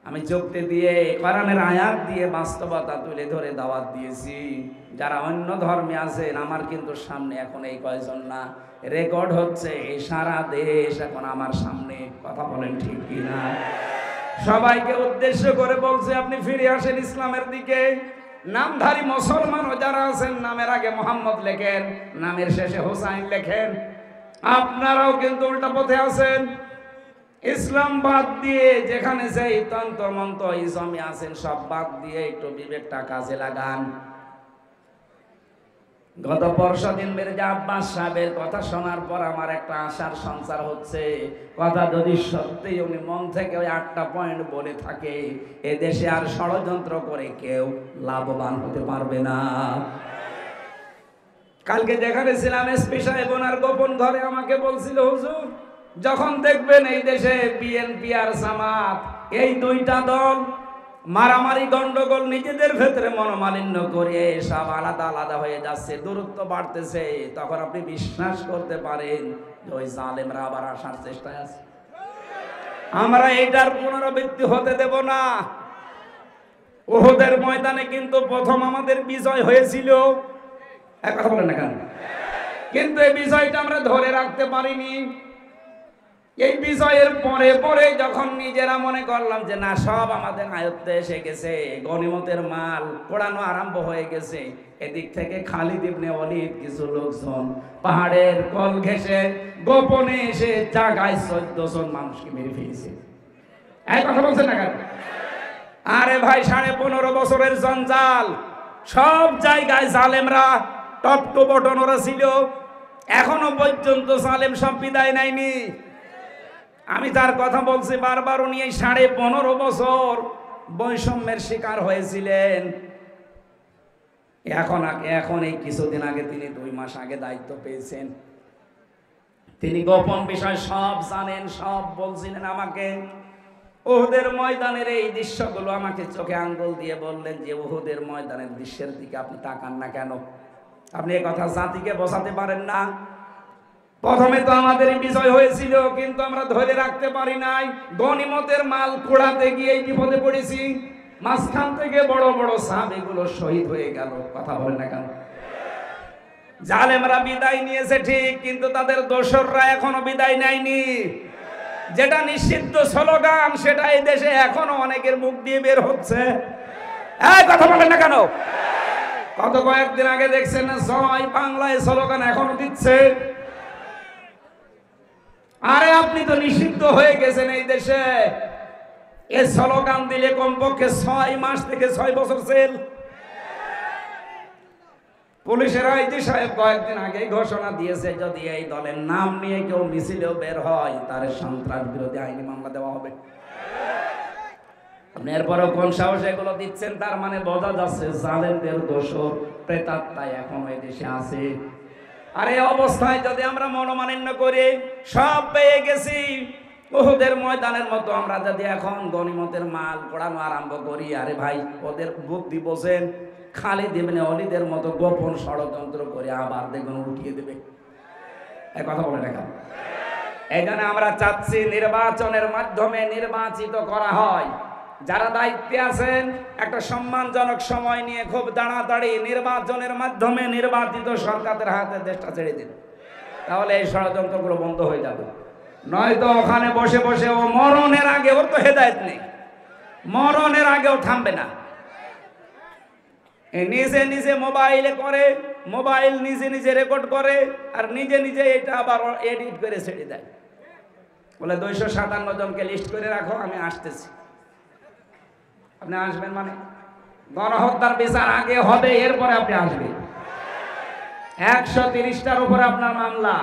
আমি যুক্তি দিয়ে, কোরআনের আয়াত দিয়ে বাস্তবতা তুলে ধরে দাওয়াত দিয়েছি। যারা অন্য ধর্মে আছেন, আমার কিন্তু সামনে এখন এই কয়জন না, রেকর্ড হচ্ছে এই সারা দেশ এখন আমার সামনে। কথা বলেন ঠিক কিনা? সবাইকে উদ্দেশ্য করে বলছে, আপনি ফিরে আসেন ইসলামের দিকে। নামধারী মুসলমানও যারা আছেন, নামের আগে মোহাম্মদ লেখেন, নামের শেষে হোসাইন লেখেন। আপনারাও কিন্তু উল্টা পথে আছেন। ইসলাম বাদ দিয়ে যেখানে সেই তন্ত্র মন্ত্র ইসলামী আছেন, সব বাদ দিয়ে একটু বিবেকটা কাজে লাগান। গত পরশুদিন মির্জা আব্বাস সাহেবের কথা শোনার পর আমার একটা আশার সঞ্চার হচ্ছে। কথা যদি সত্যি উনি মন থেকে ওই 8টা পয়েন্ট বলে থাকে, এদেশে আর ষড়যন্ত্র করে কেউ লাভবান হতে পারবে না। কালকে যেখানে ছিলাম, এসপি সাহেব ওনার গোপন ঘরে আমাকে বলছিল, হুজুর, যখন দেখবেন এই দেশে বিএনপি আর জামাত, এই দুইটা দল মারামারি গন্ডগোল নিজেদের ভেতরে মনোমালিন্য করে সব আলাদা আলাদা হয়ে যাচ্ছে, দূরত্ব বাড়তেছে, তখন আপনি বিশ্বাস করতে পারেন যে ওই জালেমরা আবার আসার চেষ্টায় আছে। আমরা এটার পুনরাবৃত্তি হতে দেব না। উহুদের ময়দানে কিন্তু প্রথম আমাদের বিজয় হয়েছিল, এক কথা বলেন না কেন? কিন্তু এই বিজয়টা আমরা ধরে রাখতে পারিনি। এই বিজয়ের পরে পরে যখন নিজেরা মনে করলাম যে না, সব আমাদের আয়ত্তে এসে গেছে, গনিমতের মাল পোড়ানো আরম্ভ হয়ে গেছে, এদিক থেকে খালিদ ইবনে ওয়ালিদ কিছু লোকজন পাহাড়ের কোল ঘেঁষে গোপনে এসে জায়গায় 14 জন মানুষকে মেরে ফেলেছে। এই কথা বলছেন না কেন? আরে ভাই, 15.5 বছরের জঞ্জাল, সব জায়গায় জালেমরা টপ টু বটন ওরা ছিল, এখনো পর্যন্ত জালেম সব বিদায় নেয়নি। আমি তার কথা বলছি বারবার, উনি এই 15.5 বছর বৈষম্যের শিকার হয়েছিলেন। এখন এই কিছুদিন আগে, তিনি 2 মাস আগে দায়িত্ব পেয়েছেন। তিনি গোপন বিষয় সব জানেন, সব বলছিলেন আমাকে। উহুদের ময়দানের এই দৃশ্যগুলো আমাকে চোখে আঙ্গুল দিয়ে বললেন যে উহুদের ময়দানের দৃশ্যের দিকে আপনি তাকান না কেন? আপনি এই কথা জাতিকে বোঝাতে পারেন না? প্রথমে তো আমাদের বিজয় হয়েছিল, কিন্তু আমরা ধরে রাখতে পারি নাই। গনিমতের মাল কুড়াতে গিয়ে বিপদে পড়েছি। মাঝখান থেকে বড় বড় সাহাবীগুলো শহীদ হয়ে গেল। কথা বলে না কেন? জালেমরা বিদায় নিয়েছে ঠিক, কিন্তু তাদের দোসররা এখনো বিদায় নেয়নি। যেটা নিষিদ্ধ স্লোগান, সেটা এই দেশে এখনো অনেকের মুখ দিয়ে বের হচ্ছে। এই কথা বলেন না কেন? কত কয়েকদিন আগে দেখছেন না, জয় বাংলায় স্লোগান এখনো দিচ্ছে। আরে আপনি তো নিষিদ্ধ হয়ে গেছেন এই দেশে। এই স্লোগান দিলে কমপক্ষে 6 মাস থেকে 6 বছর জেল। পুলিশের আইজি সাহেব কয়েকদিন আগে ঘোষণা দিয়েছে, যদি এই দলের নাম নিয়ে কেউ মিছিলেও বের হয়, তার সন্ত্রাস বিরোধী আইনি মামলা দেওয়া হবে। আপনি এরপরেও কোন সাহসে এগুলো দিচ্ছেন? তার মানে বোঝা যাচ্ছে জালেমদের দোসর প্রেতাত্মা এখন এই দেশে আছে। আর এই অবস্থায় যদি আমরা মনোমালিন্য করি, সব পেয়ে গেছি, উহুদের ময়দানের মতো আমরা যদি এখন গনিমতের মাল পোড়ানো আরম্ভ করি, আরে ভাই, ওদের বুদ্ধি বোঝেন। খালিদ ইবনে ওয়ালিদের মতো গোপন ষড়যন্ত্র করে আবার দেখবেন উঠিয়ে দেবে। এই কথা বলে দেখা। এই জন্য আমরা চাচ্ছি নির্বাচনের মাধ্যমে নির্বাচিত করা হয়। যারা দায়িত্বে আছেন একটা সম্মানজনক সময় নিয়ে খুব তাড়াতাড়ি নির্বাচনের মাধ্যমে নির্বাচিত সরকারের হাতে দেশটা ছেড়ে দিন, তাহলে এই ষড়যন্ত্রগুলো বন্ধ হয়ে যাবে। নয়তো ওখানে বসে বসে ও মরণের আগে, ওর তো হেদায়েত নেই, মরণের আগেও থামবে না। নিজে নিজে মোবাইলে করে, মোবাইল নিজে নিজে রেকর্ড করে, আর নিজে নিজে এটা আবার এডিট করে ছেড়ে দেয়। বলে 257 জনকে লিস্ট করে রাখো, আমি আসতেছি। আপনি আসবেন মানে গণহত্যার বিচার আগে হবে, এরপরে আপনি আসবেন। 130টার উপরে আপনার মামলা।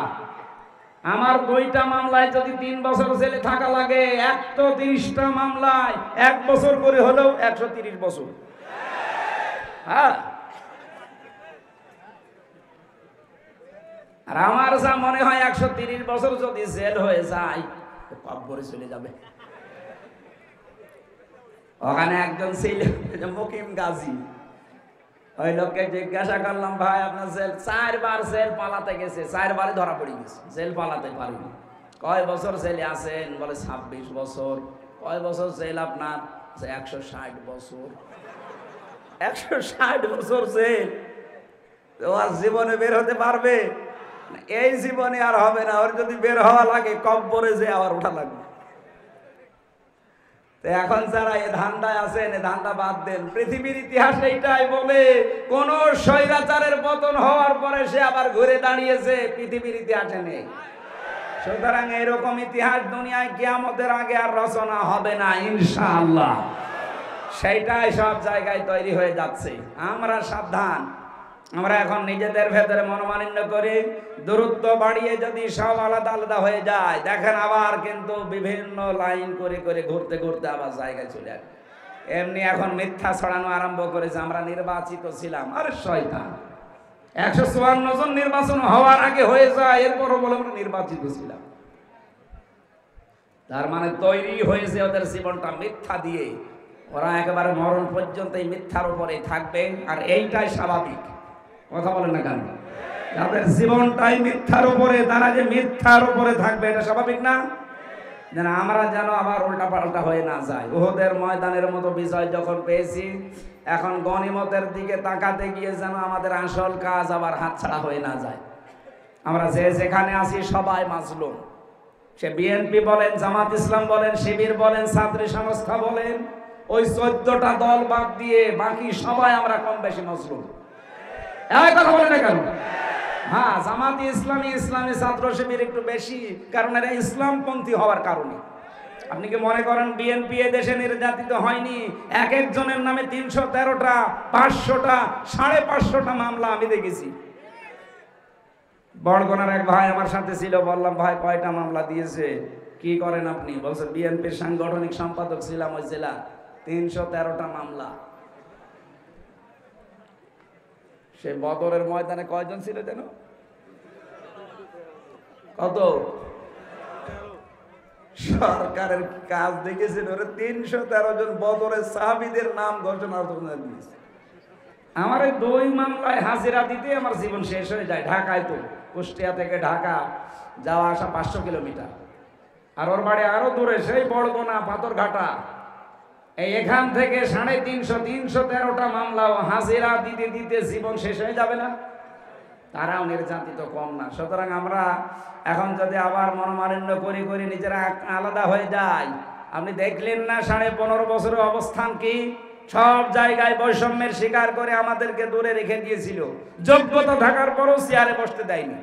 আমার 2টা মামলায় যদি 3 বছর জেলে থাকা লাগে, 130টা মামলায় 1 বছর করে হলেও 130 বছর। হ্যাঁ, আর আমার যা মনে হয় 130 বছর যদি জেল হয়ে যায়, কবরে চলে যাবে। ওখানে একজন ছিল মুকিম গাজী, ওই লোককে জিজ্ঞাসা করলাম, ভাই আপনার জেল 4 বার জেল পালাতে গেছে, 4 বারই ধরা পড়ে গেছে, জেল পালাতে পারিনি। কয় বছর জেলে আছেন? বলে 26 বছর। কয় বছর জেল আপনার? 160 বছর। 160 বছর জেল, তো আর জীবনে বের হতে পারবে? এই জীবনে আর হবে না, ওর যদি বের হওয়া লাগে কবরে যে আবার ওঠা লাগবে। তো এখন যারা এই ধান্দায় আছেন, এই ধান্দা বাদ দেন। পৃথিবীর ইতিহাস এইটাই বলে, কোন স্বৈরাচারের পতন হওয়ার পরে সে আবার ঘুরে দাঁড়িয়েছে, পৃথিবীর ইতিহাসে নেই। সুতরাং এরকম ইতিহাস দুনিয়ায় কিয়ামতের আগে আর রচনা হবে না ইনশাআল্লাহ। সেইটাই সব জায়গায় তৈরি হয়ে যাচ্ছে। আমরা সাবধান। আমরা এখন নিজেদের ভেতরে মনোমালিন্য করি, দূরত্ব বাড়িয়ে যদি সব আলাদা আলাদা হয়ে যায়, দেখেন আবার কিন্তু বিভিন্ন লাইন করে করে ঘুরতে ঘুরতে আবার জায়গায় চলে আসে। এমনি এখন মিথ্যা ছড়ানো আরম্ভ করেছে, আমরা নির্বাচিত ছিলাম। আরে শয়তান, 154 জন নির্বাচন হওয়ার আগে হয়ে যায়, এরপরও বলে আমরা নির্বাচিত ছিলাম। তার মানে তৈরি হয়েছে ওদের জীবনটা মিথ্যা দিয়ে। ওরা একেবারে মরণ পর্যন্ত এই মিথ্যার উপরেই থাকবে, আর এইটাই স্বাভাবিক। কথা বলেন না কেন? তাদের জীবনটাই মিথ্যার উপরে, তারা যে মিথ্যার উপরে থাকবে, এটা স্বাভাবিক না? যেন আমরা যেন আবার উল্টা পাল্টা হয়ে না যায়। উহুদের ময়দানের মতো বিজয় যখন পেয়েছি, এখন গনিমতের দিকে তাকাতে গিয়ে যেন আমাদের আসল কাজ আবার হাতছাড়া হয়ে না যায়। আমরা যে যেখানে আছি সবাই মাজলুম। সে বিএনপি বলেন, জামাত ইসলাম বলেন, শিবির বলেন, ছাত্রী সংস্থা বলেন, ওই 14টা দল বাদ দিয়ে বাকি সবাই আমরা কম বেশি মাজলুম। এই কথা বলে না কেন? হ্যাঁ, জামাত ইসলামী, ইসলামী ছাত্র শিবির একটু বেশি, কারণ এরা ইসলামপন্থী হওয়ার কারণে। আপনি কি মনে করেন বিএনপি দেশে নির্যাতিত হয়নি? এক একজনের নামে 313টা, 500টা, 550টা মামলা আমি দেখেছি। বড়গোনার এক ভাই আমার সাথে ছিল, বললাম ভাই কয়টা মামলা দিয়েছে, কি করেন আপনি? বলছে বিএনপির সাংগঠনিক সম্পাদক ছিলাম ওই জেলা, 313টা মামলা। সে বদরের ময়দানে কয়জন ছিল যেন? কত? সরকারের কাজ দেখেছেন, ওরা 313 জন বদরের সাহাবীদের নাম ঘোষণা দিয়েছে। আমার এই 2 মামলায় হাজিরা দিতে আমার জীবন শেষ হয়ে যায়। ঢাকায় তো, কুষ্টিয়া থেকে ঢাকা যাওয়া আসা 500 কিলোমিটার, আর ওর বাড়ি আরো দূরে, সেই বড়গোনা পাথরঘাটা। এখান থেকে 350-313টা মামলা হাজিরা দিতে দিতে জীবন শেষ হয়ে যাবে না? তারাও নির্যাতিত কম না। সুতরাং আমরা এখন যদি আবার মনোমালিন্য করি করি নিজেরা আলাদা হয়ে যাই। আপনি দেখলেন না 15.5 বছরের অবস্থান কি? সব জায়গায় বৈষম্যের শিকার করে আমাদেরকে দূরে রেখে দিয়েছিল। যোগ্যতা থাকার পরও চেয়ারে বসতে দেয়নি।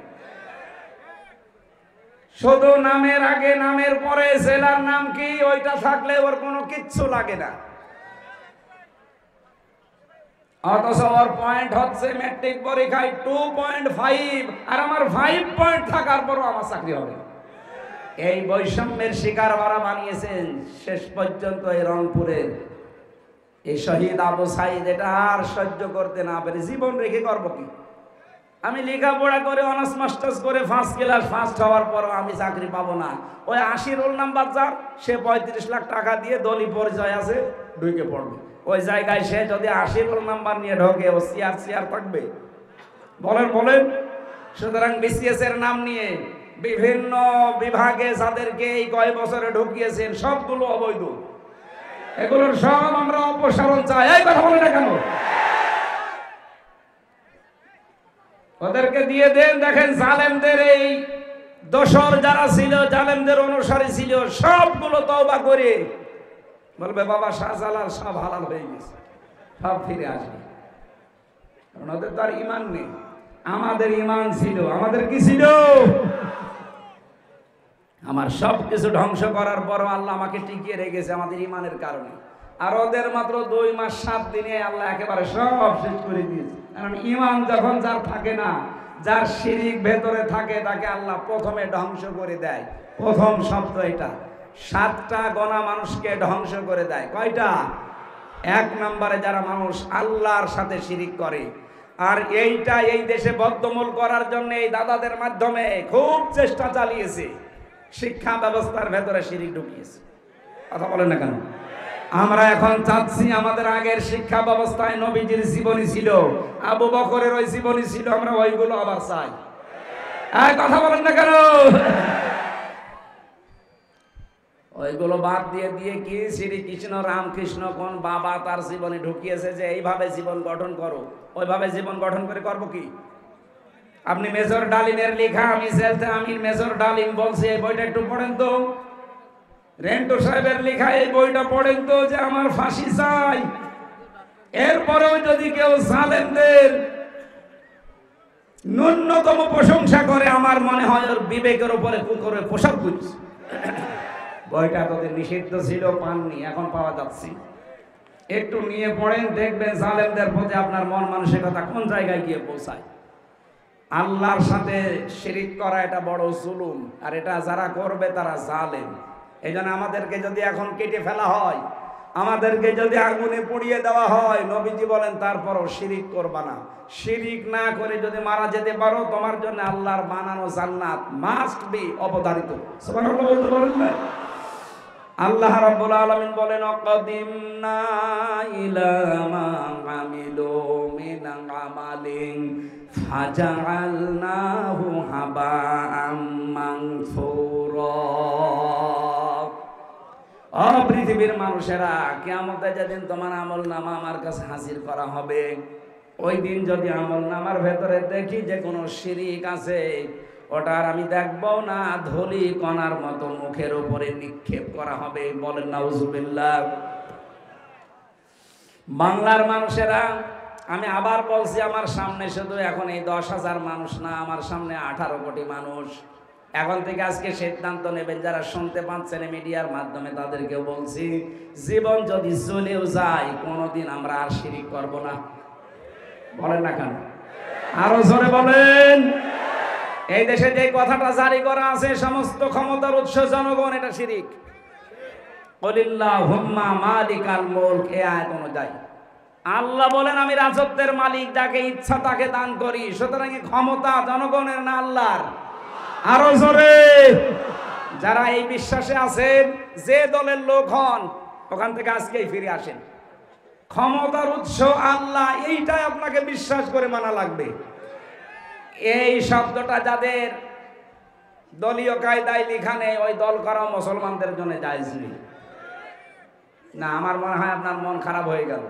শুধু নামের আগে নামের পরে জেলার নাম কি, ওইটা থাকলে ওর কোনো কিচ্ছু লাগে না। অথচ ওর পয়েন্ট হচ্ছে ম্যাট্রিক পরীক্ষায় 2.5, আর আমার 5 পয়েন্ট থাকার পরও আমার চাকরি হবে। এই বৈষম্যের শিকার ওরা বানিয়েছেন। শেষ পর্যন্ত এই রংপুরের এই শহীদ আবু সাইদ এটা আর সহ্য করতে না পেরে জীবন রেখে করবো কি? আমি লেখাপড়া করে অনার্স মাস্টার্স করে ফার্স্ট ক্লাস ফার্স্ট হওয়ার পর আমি চাকরি পাবো না। ওই 80 রোল নাম্বার যার, সে 35 লাখ টাকা দিয়ে দলি পরিচয় আছে ঢুকে পড়বে। ওই জায়গায় সে যদি 80 রোল নাম্বার নিয়ে ঢোকে, ও চেয়ার থাকবে? বলেন। সুতরাং বিসিএস এর নাম নিয়ে বিভিন্ন বিভাগে যাদেরকে এই কয় বছরে ঢুকিয়েছেন সবগুলো অবৈধ। এগুলোর সব আমরা অপসারণ চাই। এই কথা বলে না কেন? ওদেরকে দিয়ে দেন। দেখেন জালেমদের এই দোসর যারা ছিল, জালেমদের অনুসারী ছিল, সবগুলো তওবা করে বলবে বাবা শাহজালাল সব হালাল হয়ে গেছে, সব ফিরে আসবে। কারণ ওদের তো আর ঈমান নেই। আমাদের ঈমান ছিল। আমাদের কি ছিল? আমার সব কিছু ধ্বংস করার পরও আল্লাহ আমাকে টিকিয়ে রেখেছে আমাদের ঈমানের কারণে। আর ওদের মাত্র 2 মাস 7 দিনে আল্লাহ একেবারে সব শেষ করে দিয়েছে। কারণ ঈমান যখন যার থাকে না, যার শিরিক ভেতরে থাকে, তাকে আল্লাহ প্রথমে ধ্বংস করে দেয়। প্রথম শব্দ এটা। 7টা গোনা মানুষকে ধ্বংস করে দেয়। কয়টা? 1 নম্বরে যারা মানুষ আল্লাহর সাথে শিরিক করে। আর এইটা এই দেশে বদ্ধমূল করার জন্য এই দাদাদের মাধ্যমে খুব চেষ্টা চালিয়েছে। শিক্ষা ব্যবস্থার ভেতরে শিরিক ঢুকিয়েছে। কথা বলেন না কেন? আমরা এখন চাচ্ছি আমাদের আগের শিক্ষা ব্যবস্থায় নবীজির জীবনী ছিল, আবু বকরের ওই জীবনী ছিল, আমরা ওইগুলো আবার চাই। কথা বলেন না কেন? ওইগুলো বাদ দিয়ে কি শ্রীকৃষ্ণ রামকৃষ্ণ কোন বাবা তার জীবনে ঢুকিয়েছে যে এইভাবে জীবন গঠন করো, ওইভাবে জীবন গঠন করে করবো কি? আপনি মেজর ডালিনের লেখা, আমি মেজর ডালিন বলছি, এই বইটা একটু পড়েন তো। রেন্টো সাহেবের লেখা এই বইটা পড়েন তো, যে আমার ফাঁসি চাই। এরপরেও যদি কেউ জালেমদের ন্যূনতম প্রশংসা করে, আমার মনে হয় ওর বিবেকের উপরে কুকুরে পোশাক করছে। বইটা তোদের নিষিদ্ধ ছিল, পাননি, এখন পাওয়া যাচ্ছে। একটু নিয়ে পড়েন, দেখবেন জালেমদের প্রতি আপনার মন মানসিকতা কোন জায়গায় গিয়ে পৌঁছায়। আল্লাহর সাথে শিরিক করা এটা বড় জুলুম, আর এটা যারা করবে তারা জালেম। এই জন্য আমাদেরকে যদি এখন কেটে ফেলা হয়, আমাদেরকে যদি আগুনে পুড়িয়ে দেওয়া হয়, নবীজি বলেন তারপরও শিরিক করবা না। শিরিক না করে যদি মারা যেতে পারো, তোমার জন্য আল্লাহর বানানো জান্নাত মাস্ট বি অবধারিত। সুবহানাল্লাহ বলতে পারেন না? আল্লাহ রাব্বুল আলামিন বলেন অকদিমনা ইলা মা আমিলু মিন আমালিন ফাজআলনাহু হাবাআম মানসুরা। ও পৃথিবীর মানুষেরা, কিয়ামতে যেদিন তোমার আমলনামা আমার কাছে হাজির করা হবে, ওই দিন যদি আমলনামার ভেতরে দেখি যে কোনো শিরিক আছে, ওটার আমি দেখবো না, ধলি কণার মতো মুখের উপরে নিক্ষেপ করা হবে। বলেন নাউজুবিল্লাহ। বাংলার মানুষেরা, আমি আবার বলছি, আমার সামনে শুধু এখন এই 10,000 মানুষ না, আমার সামনে 18 কোটি মানুষ। এখন থেকে আজকে সিদ্ধান্ত নেবেন, যারা শুনতে পাচ্ছেন মিডিয়ার মাধ্যমে, তাদেরকে বলছি, জীবন যদি চলেও যায়, কোনোদিন আমরা আর শিরিক করব না। বলেন না কেন? আরো জোরে বলেন। এই দেশে যে কথাটা জারি করা আছে, সমস্ত ক্ষমতার উৎস জনগণ, এটা শিরিক। কুলিল্লাহুম্মা মালিকাল মুলক, এই আয়াত অনুযায়ী আল্লাহ বলেন আমি রাজত্বের মালিক, যাকে ইচ্ছা তাকে দান করি। সুতরাং ক্ষমতা জনগণের না আল্লাহর। আরো জোরে। যারা এই বিশ্বাসে আছেন, যে দলের লোক হন, ওখান থেকে আজকেই ফিরে আসেন। ক্ষমতার উৎস আল্লাহ, এইটাই আপনাকে বিশ্বাস করে মানা লাগবে। এই শব্দটা যাদের দলীয় কায়দায় লেখা নেই, ওই দল করা মুসলমানদের জন্য জায়েজ নেই। না, আমার মনে হয় আপনার মন খারাপ হয়ে গেল।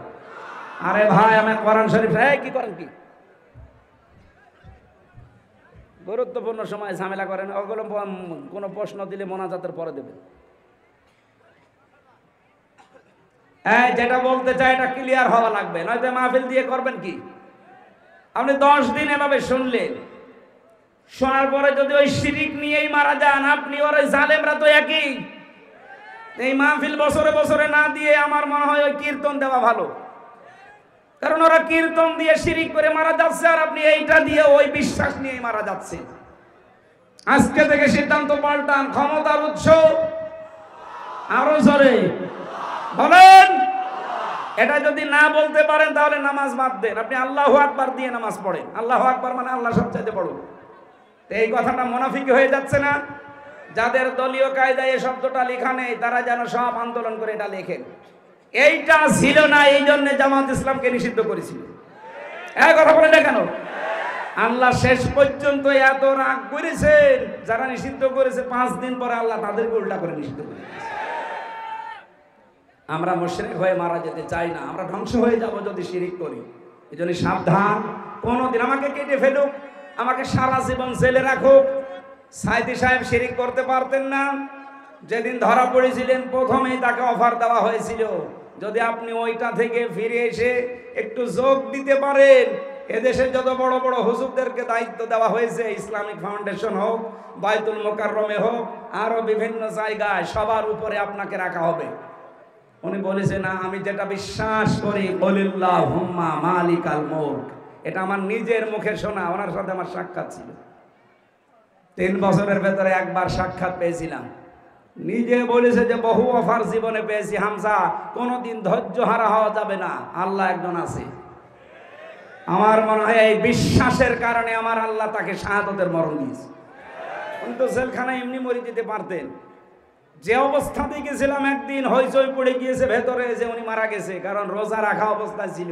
আরে ভাই, আমি কোরআন শরীফ, কি করেন কি? গুরুত্বপূর্ণ সময় ঝামেলা করেন। ওগুলো কোনো প্রশ্ন দিলে মোনাজাতের পরে দেবেন। যেটা বলতে চাই এটা ক্লিয়ার হওয়া লাগবে, নয়তো মাহফিল দিয়ে করবেন কি? আপনি 10 দিন এভাবে শুনলেন, শোনার পরে যদি ওই শিরিক নিয়েই মারা যান, আপনি ওর ওই জালেমরা তো একই। এই মাহফিল বছরে বছরে না দিয়ে আমার মনে হয় ওই কীর্তন দেওয়া ভালো। কারণ ওরা কীর্তন দিয়ে শিরিক করে মারা যাচ্ছে, আর আপনি এইটা দিয়ে ওই বিশ্বাস নিয়ে মারা যাচ্ছে। আজকে থেকে সিদ্ধান্ত পাল্টান, ক্ষমতার উৎস আরো জোরে বলেন এটা যদি না বলতে পারেন তাহলে নামাজ বাদ দেন, আপনি আল্লাহু আকবার দিয়ে নামাজ পড়েন। আল্লাহু আকবার মানে আল্লাহ সবচাইতে বড়। তো এই কথাটা মুনাফিকি হয়ে যাচ্ছে না? যাদের দলীয় কায়দায় এই শব্দটা লেখা নেই তারা যেন সব আন্দোলন করে এটা লেখেন। এইটা ছিল না, এই জন্য জামাত ইসলামকে নিষিদ্ধ করেছিল। এই কথা বলে না কেন? আল্লাহ শেষ পর্যন্ত এত রাগ করেছেন, যারা নিষিদ্ধ করেছে 5 দিন পরে আল্লাহ তাদেরকে উল্টা করে নিষিদ্ধ করে দিয়েছে। আমরা মুশরিক হয়ে মারা যেতে চাই না, আমরা ধ্বংস হয়ে যাব যদি শিরিক করি। এই জন্য সাবধান, কোনদিন আমাকে কেটে ফেলুক, আমাকে সারা জীবন জেলে রাখুক। সাইদি সাহেব শিরিক করতে পারতেন না, যেদিন ধরা পড়েছিলেন প্রথমেই তাকে অফার দেওয়া হয়েছিল, যদি আপনি ওইটা থেকে ফিরে এসে একটু যোগ দিতে পারেন, এদেশে যত বড় বড় হুজুরদেরকে দায়িত্ব দেওয়া হয়েছে, ইসলামিক ফাউন্ডেশন হোক, বাইতুল মোকাররমে হোক, আরো বিভিন্ন জায়গায়, সবার উপরে আপনাকে রাখা হবে। উনি বলেছেন, না আমি যেটা বিশ্বাস করি বলিল্লাহুম্মা মালিকাল মুলক, এটা আমার নিজের মুখে শোনা। ওনার সাথে আমার সাক্ষাৎ ছিল, 3 বছরের ভেতরে একবার সাক্ষাৎ পেয়েছিলাম। নিজে বলেছে যে বহু অফার জীবনে পেয়েছি হামজা, কোনোদিন ধৈর্য হারা হওয়া যাবে না, আল্লাহ একজন আছে। আমার মনে হয় এই বিশ্বাসের কারণে আমার আল্লাহ তাকে শাহাদতের মরণ দিয়েছে। উনি তো জেলখানায় এমনি মরে যেতে পারতেন। যে অবস্থাতে গেছিলাম, একদিন হইচই পড়ে গিয়েছে ভেতরে যে উনি মারা গেছে, কারণ রোজা রাখা অবস্থায় ছিল,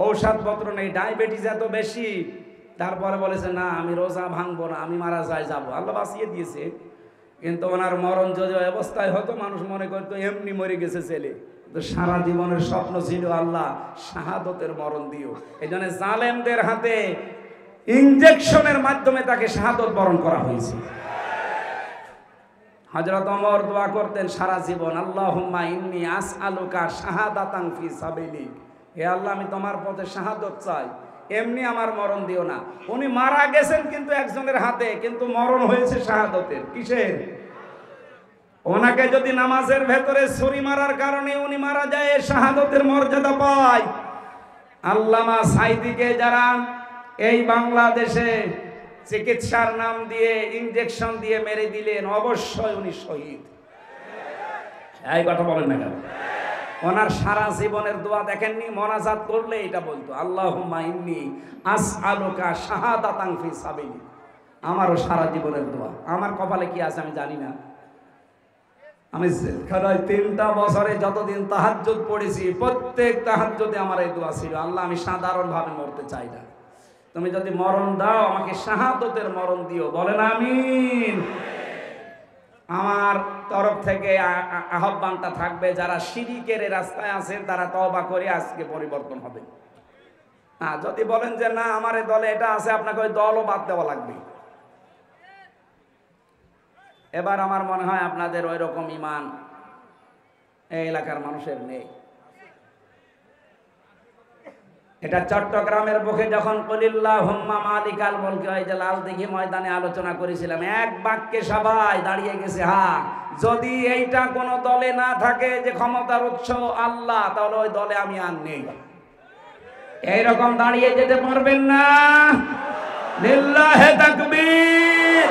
ঔষধপত্র নেই, ডায়াবেটিস এত বেশি। তারপরে বলেছে, না আমি রোজা ভাঙবো না, আমি মারা যাবো। আল্লাহ বাঁচিয়ে দিয়েছে, কিন্তু ওনার মরণ যদি অবস্থায় হতো মানুষ মনে করতো এমনি মরে গেছে ছেলে। তো সারা জীবনের স্বপ্ন ছিল আল্লাহ শাহাদতের মরণ দিও। এই জন্য জালেমদের হাতে ইনজেকশনের মাধ্যমে তাকে শাহাদত বরণ করা হয়েছে। হযরত ওমর দোয়া করতেন সারা জীবন, আল্লাহুম্মা ইন্নী আসআলুকা শাহাদাতান ফি সাবিলিক, হে আল্লাহ আমি তোমার পথে শাহাদত চাই, এমনি আমার মরণ দিও না। উনি মারা গেছেন কিন্তু একজনের হাতে, কিন্তু মরণ হয়েছে শাহাদতের। কিসের? ওনাকে যদি নামাজের ভেতরে ছুরি মারার কারণে উনি মারা যায়, শাহাদতের মর্যাদা পায়। আল্লামা সাইদিকে যারা এই বাংলাদেশে চিকিৎসার নাম দিয়ে ইনজেকশন দিয়ে মেরে দিলেন, অবশ্যই উনি শহীদ। এই কথা বলেন না কেন? ওনার সারা জীবনের দোয়া দেখেননি? মোনাজাত করলে এটা বলতো, আল্লাহুম্মা ইন্নী আসআলুকা শাহাদাতান ফি সাবিলিক। আমারও সারা জীবনের দোয়া। আমার কপালে কি আছে আমি জানি না। আমি জেলখানায় 3টা বছরে যতদিন তাহাজ্জুদ পড়েছি, প্রত্যেক তাহাজ্জুদে আমার এই দোয়া ছিল, আল্লাহ আমি সাধারণভাবে মরতে চাই না, তুমি যদি মরণ দাও আমাকে শাহাদতের মরণ দিও। বলেন আমিন। আমার তরফ থেকে আহ্বানটা থাকবে, যারা শিরিকের রাস্তায় আছেন তারা তওবা করে আজকে পরিবর্তন হবে। যদি বলেন যে না আমার এই দলে এটা আছে, আপনাকে ওই দলও বাদ দেওয়া লাগবে। এবার আমার মনে হয় আপনাদের ওই রকম ঈমান এই এলাকার মানুষের নেই। এটা চট্টগ্রামের বুকে যখন কুলিল্লাহুম্মা মালিকাল মুলক, ওই যে লালদিঘি ময়দানে আলোচনা করেছিলাম, এক বাক্যে সবাই দাঁড়িয়ে গেছে, হ্যাঁ যদি এইটা কোনো দলে না থাকে যে ক্ষমতার উৎস আল্লাহ, তাহলে ওই দলে আমি আর নেই। এইরকম দাঁড়িয়ে যেতে পারবেন না। লিল্লাহি তাকবীর।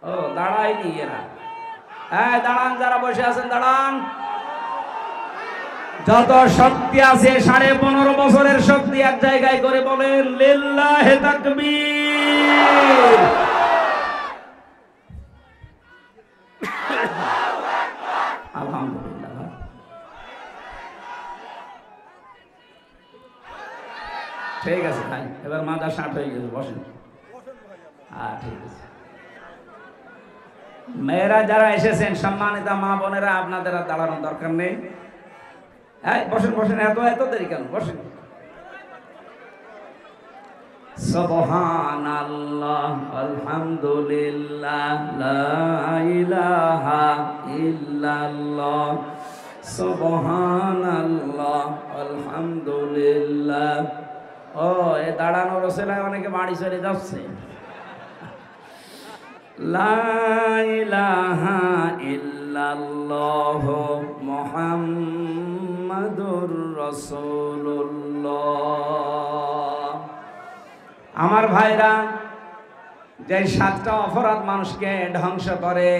ও দাঁড়ায়নি এরা। হ্যাঁ দাঁড়ান, যারা বসে আছেন দাঁড়ান। যত শক্তি আছে 15.5 বছরের শক্তি এক জায়গায় করে বলেন লিল্লাহি তাকবীর। আলহামদুলিল্লাহ। ঠিক আছে ভাই, এবার মাথা ষাট হয়ে গেছে, বসেন। ঠিক আছে। মেয়েরা যারা এসেছেন, সম্মানিতা মা বোনেরা, আপনাদের আর দাঁড়ানোর দরকার নেই। বসেন বসেন, এত দেরি কেন? বসেন। সুবহানাল্লাহ, আলহামদুলিল্লাহ, লা ইলাহা ইল্লাল্লাহ, সুবহানাল্লাহ, আলহামদুলিল্লাহ। ও এ দাঁড়ানোর ওসিলায় অনেকে বাড়ি চলে যাচ্ছে। লা ইলাহা ইল্লাল্লাহ মুহাম্মাদুর রাসূলুল্লাহ। আমার ভাইরা, যে 7টা অপরাধ মানুষকে ধ্বংস করে,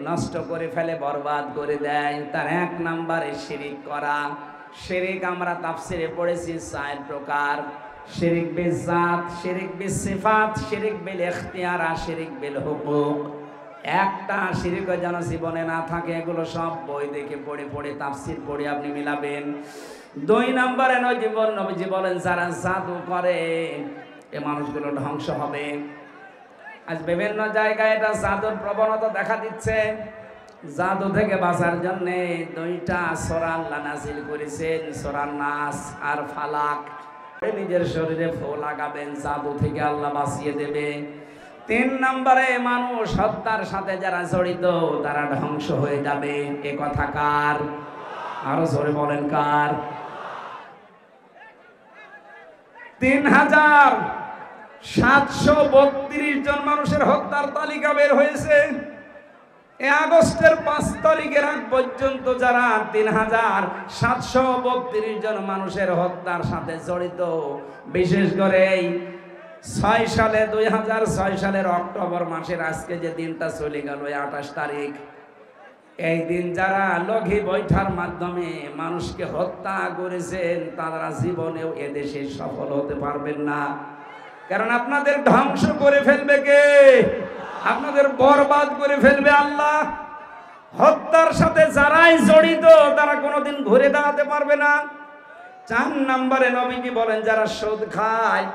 নষ্ট করে ফেলে, বরবাদ করে দেয়, তার 1 নম্বরে শিরিক করা। শিরিক আমরা তাফসিরে পড়েছি 4 প্রকার। শিরিক বিল জাত, শিরিক বিল সিফাত, শিরিক বিল ইখতিয়ার, আর শিরিক বিল হুকুক। একটা শিরিকও যেন জীবনে না থাকে। এগুলো সব বই দেখে পড়ে পড়ে তাফসির পড়ে আপনি মিলাবেন। 2 নম্বরে নবীজি বলেন যারা জাদু করে এ মানুষগুলো ধ্বংস হবে। আজ বিভিন্ন জায়গায় এটা জাদুর প্রবণতা দেখা দিচ্ছে। জাদু থেকে বাঁচার জন্য 2টা সূরা আল্লাহ নাযিল করেছেন, সূরা নাস আর ফালাক। নিজের শরীরে ফু লাগাবেন, জাদু থেকে আল্লাহ বাঁচিয়ে দেবে। 3 নম্বরে মানুষ হত্যার সাথে যারা জড়িত তারা ধ্বংস হয়ে যাবে। এ কথা কার? আরো জোরে বলেন কার? 3732 জন মানুষের হত্যার তালিকা বের হয়েছে। এই আগস্টের 5 তারিখের আগ পর্যন্ত যারা 3732 জন মানুষের হত্যার সাথে জড়িত, বিশেষ করে এই 6 সালে 2006 সালের অক্টোবর মাসের আজকে যে দিনটা চলে গেল 28 তারিখ, এই দিন যারা লগি বৈঠার মাধ্যমে মানুষকে হত্যা করেছেন তারা জীবনেও এদেশে সফল হতে পারবেন না। কারণ আপনাদের ধ্বংস করে ফেলবে কে? আপনাদের বরবাদ করে ফেলবে আল্লাহ। হত্যার সাথে যারাই জড়িত তারা কোনোদিন ঘুরে দাঁড়াতে পারবে না। 4 নম্বরে নবীজি বলেন যারা সুদ খায়,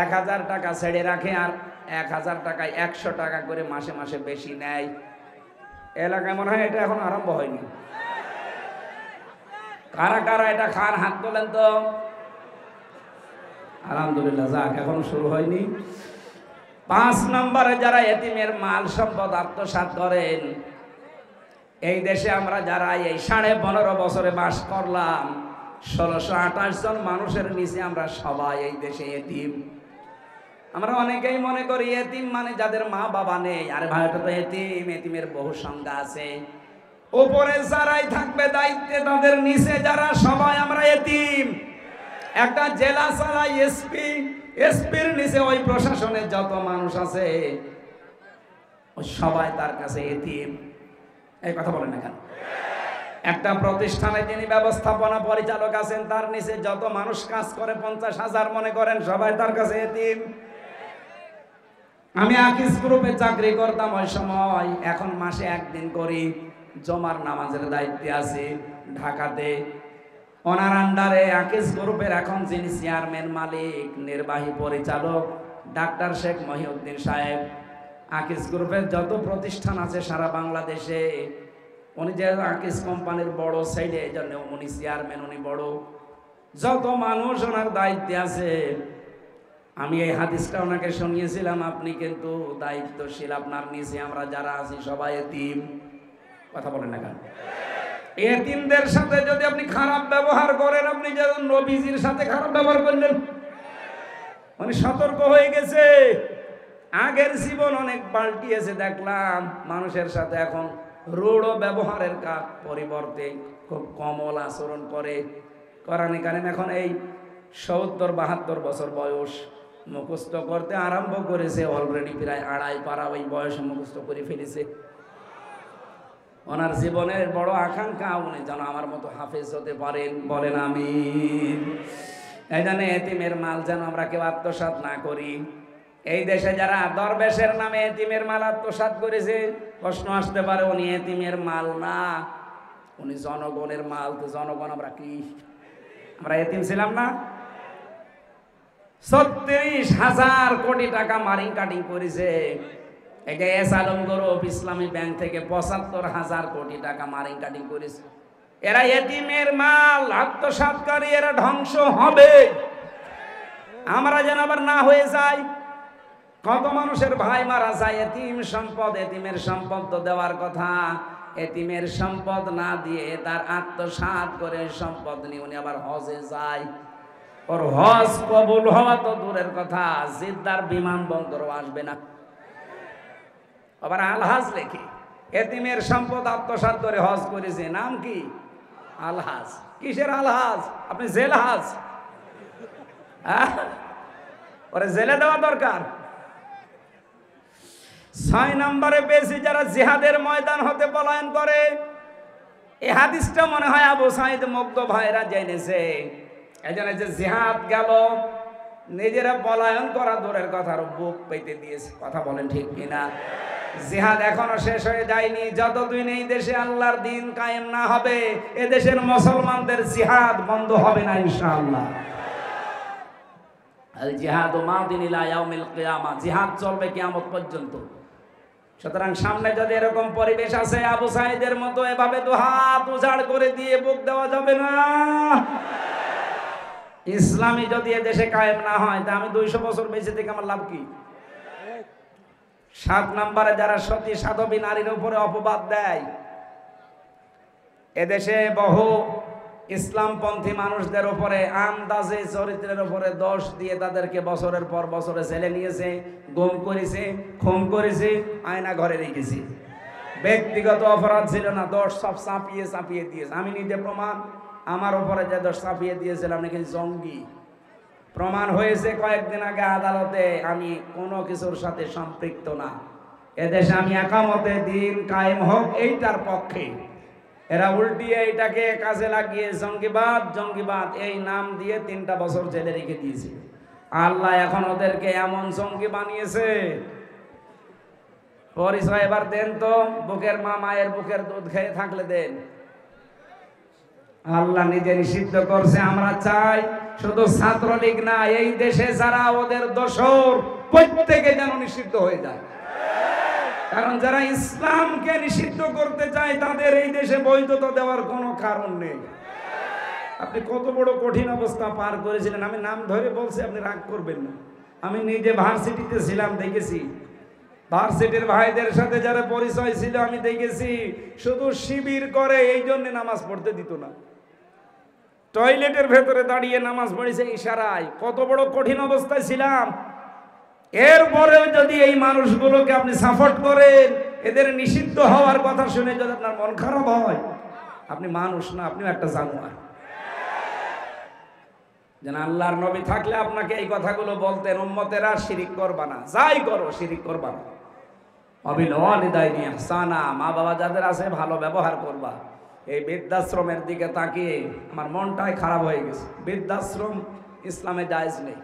1000 টাকা ছেড়ে রাখে আর 1000 টাকায় 100 টাকা করে মাসে মাসে বেশি নেয়। এলাকায় মনে হয় এটা এখন আরম্ভ হয়নি। কারা কারা এটা খান হাত তোলেন তো। আলহামদুলিল্লাহ, যাক এখন শুরু হয়নি। 5 নম্বরে যারা এতিমের মাল সম্পদ আত্মসাৎ করেন। এই দেশে আমরা যারা এই 15.5 বছরে বাস করলাম, 1628 জন মানুষের নিচে আমরা সবাই এই দেশে এতিম। আমরা অনেকেই মনে করি এতিম মানে যাদের মা বাবা নেই। আরে ভাই, এটা তো এতিম, এতিমের বহু সংজ্ঞা আছে। উপরে যারাই থাকবে দায়িত্বে, তাদের নিচে যারা, সবাই আমরা এতিম। একটা জেলা চালায় এসপি, এসপির নিচে ওই প্রশাসনের যত মানুষ আছে সবাই তার কাছে এতিম। এই কথা বলেন না কেন? একটা প্রতিষ্ঠানে যিনি ব্যবস্থাপনা পরিচালক আছেন, তার নিচে যত মানুষ কাজ করে 50,000 মনে করেন, সবাই তার কাছে এতিম। আমি আকিস গ্রুপে চাকরি করতাম ওই সময়, এখন মাসে 1 দিন করি, জমার নামাজের দায়িত্বে আছি ঢাকাতে। ওনার আন্ডারে আকিস গ্রুপের এখন যিনি চেয়ারম্যান, মালিক, নির্বাহী পরিচালক ডাক্তার শেখ মহিউদ্দিন সাহেব। আকিস গ্রুপের যত প্রতিষ্ঠান আছে সারা বাংলাদেশে, উনি যে আকিস কোম্পানির বড় সাইডে, এই জন্য উনি চেয়ারম্যান, উনি বড়। যত মানুষ ওনার দায়িত্বে আছে। আমি এই হাদিসটা ওনাকে শুনিয়েছিলাম, আপনি কিন্তু দায়িত্বশীল, আপনার নিচে আমরা যারা আছি সবাই এতিম। কথা বলেন না কেন? এতিমদের সাথে যদি আপনি খারাপ ব্যবহার করেন, আপনি যেমন নবীজির সাথে খারাপ ব্যবহার করলেন। উনি সতর্ক হয়ে গেছে। আগের জীবন অনেক পাল্টিয়েছে, দেখলাম মানুষের সাথে এখন রূঢ় ব্যবহারের পরিবর্তে খুব কোমল আচরণ করে। কোরআনে কারিম এখন এই 70-72 বছর বয়স, মুখস্থ করতে আরম্ভ করেছে। অলরেডি প্রায় 2.5 পারা ওই বয়সে মুখস্থ করে ফেলেছে। ওনার জীবনের বড় আকাঙ্ক্ষা উনি যেন আমার মতো হাফেজ হতে পারেন। বলেন আমিন। এই জন্য এতিমের মাল যেন আমরা কেউ আত্মসাৎ না করি। এই দেশে যারা দরবেশের নামে এতিমের মাল আত্মসাৎ করেছে, প্রশ্ন আসতে পারে উনি এতিমের মাল না, উনি জনগণের মাল। তো জনগণ আমরা কি? আমরা এতিম ছিলাম না? 36,000 কোটি টাকা মারিং কাটিং করেছে। এটা এস আলম গ্রুপ ইসলামী ব্যাংক থেকে 75,000 কোটি টাকা মারিং কাটিং করেছে। এরা এতিমের মাল আত্মসাৎকারী, এরা ধ্বংস হবে। আমরা যেন আবার না হয়ে যাই। কত মানুষের ভাই মারা যায়, এতিম সম্পদ, এতিমের সম্পদ তো দেওয়ার কথা। এতিমের সম্পদ না দিয়ে তার আত্মসাৎ করে সম্পদ নিয়ে উনি আবার হজে যায়। ওর হজ কবুল হওয়া তো দূরের কথা, জিদ্দার বিমানবন্দরও আসবে না। আবার আলহাজ লেখে এতিমের সম্পদ আত্মসাৎ করে হজ করেছে। নাম কি? আলহাজ। কিসের আলহাজ? আপনি জেলহাজ। ওরে জেলে দেওয়া দরকার। 6 নম্বরে পেয়েছি যারা জিহাদের ময়দান হতে পলায়ন করে। এই হাদিসটা মনে হয় আবু সাঈদ মুগ্ধ ভাইরা জেনেছে। এজন্য যে জিহাদ গেল, নিজেরা পলায়ন করা দূরের কথা, আর বুক পেতে দিয়েছে। কথা বলেন ঠিক কিনা? জিহাদ এখনো শেষ হয়ে যায়নি। যতদিন এই দেশে আল্লাহর দ্বীন কায়েম না হবে, এ দেশের মুসলমানদের জিহাদ বন্ধ হবে না ইনশাআল্লাহ। আল জিহাদু মাদিন ইলা ইয়াউমিল কিয়ামা, জিহাদ চলবে কিয়ামত পর্যন্ত। সুতরাং সামনে যদি এরকম পরিবেশ আছে, আবু সাঈদের মতো এভাবে তো হাত উজাড় করে দিয়ে বুক দেওয়া যাবে না। ইসলামী যদি এ দেশে কায়েম না হয়, তা আমি 200 বছর বেঁচে থেকে আমার লাভ কি? 7 নম্বরে যারা সতী সাধবী নারীর উপরে অপবাদ দেয়, এদেশে বহু ইসলামপন্থী মানুষদের উপরে আন্দাজে চরিত্রের উপরে দোষ দিয়ে তাদেরকে বছরের পর বছরে জেলে নিয়েছে, গুম করেছে, খুন করেছে, আয়না ঘরে রেখেছে। ব্যক্তিগত অপরাধ ছিল না, দোষ সব চাপিয়ে চাপিয়ে দিয়েছে। আমি নিজে প্রমাণ, আমার উপরে যে দোষ চাপিয়ে দিয়েছিলাম নাকি জঙ্গি, প্রমাণ হয়েছে কয়েকদিন আগে আদালতে আমি কোনো কিছুর সাথে সম্পৃক্ত না। এদেশে আমি একামতে দিন কায়েম হোক এইটার পক্ষে। এরা উল্টিয়ে এইটাকে কাজে লাগিয়ে জঙ্গিবাদ জঙ্গিবাদ এই নাম দিয়ে 3টা বছর জেলে রেখে দিয়েছে। আল্লাহ এখন ওদেরকে এমন জঙ্গি বানিয়েছে। পরিচয় এবার দেন তো, বুকের মা মায়ের বুকের দুধ খেয়ে থাকলে দেন। আল্লাহ নিজে নিষিদ্ধ করছে। আমরা চাই শুধু ছাত্রলীগ না, এই দেশে যারা ওদের দোসর প্রত্যেকে যেন নিষিদ্ধ হয়ে যায়। কারণ যারা ইসলামকে নিষিদ্ধ করতে চায় তাদের এই দেশে বৈধতা দেওয়ার কোনো কারণ নেই। আপনি কত বড় কঠিন অবস্থা পার করেছিলেন, আমি নাম ধরে বলছি, আপনি রাগ করবেন না। আমি নিজে ভার্সিটিতে ছিলাম, দেখেছি। ভার্সিটির ভাইদের সাথে যারা পরিচয় ছিল আমি দেখেছি, শুধু শিবির করে এই জন্য নামাজ পড়তে দিত না। টয়লেটের ভেতরে দাঁড়িয়ে নামাজ পড়েছে ইশারায়। কত বড় কঠিন অবস্থায় ছিলাম। এরপরেও যদি এই মানুষগুলোকে আপনি সাপোর্ট করেন, এদের নিষিদ্ধ হওয়ার কথা শুনে যদি আপনার মন খারাপ হয়, আপনি মানুষ না, আপনিও একটা জানোয়ার। যেন আল্লাহর নবী থাকলে আপনাকে এই কথাগুলো বলতেন, উম্মতেরা শিরিক করবা না, যাই করো শিরিক করবা না। অবিল ওয়ালিদাইনি ইহসানা, মা বাবা যাদের আছে ভালো ব্যবহার করবা। এই বৃদ্ধাশ্রমের দিকে তাকিয়ে আমার মনটাই খারাপ হয়ে গেছে। বৃদ্ধাশ্রম ইসলামে জায়েজ নেই।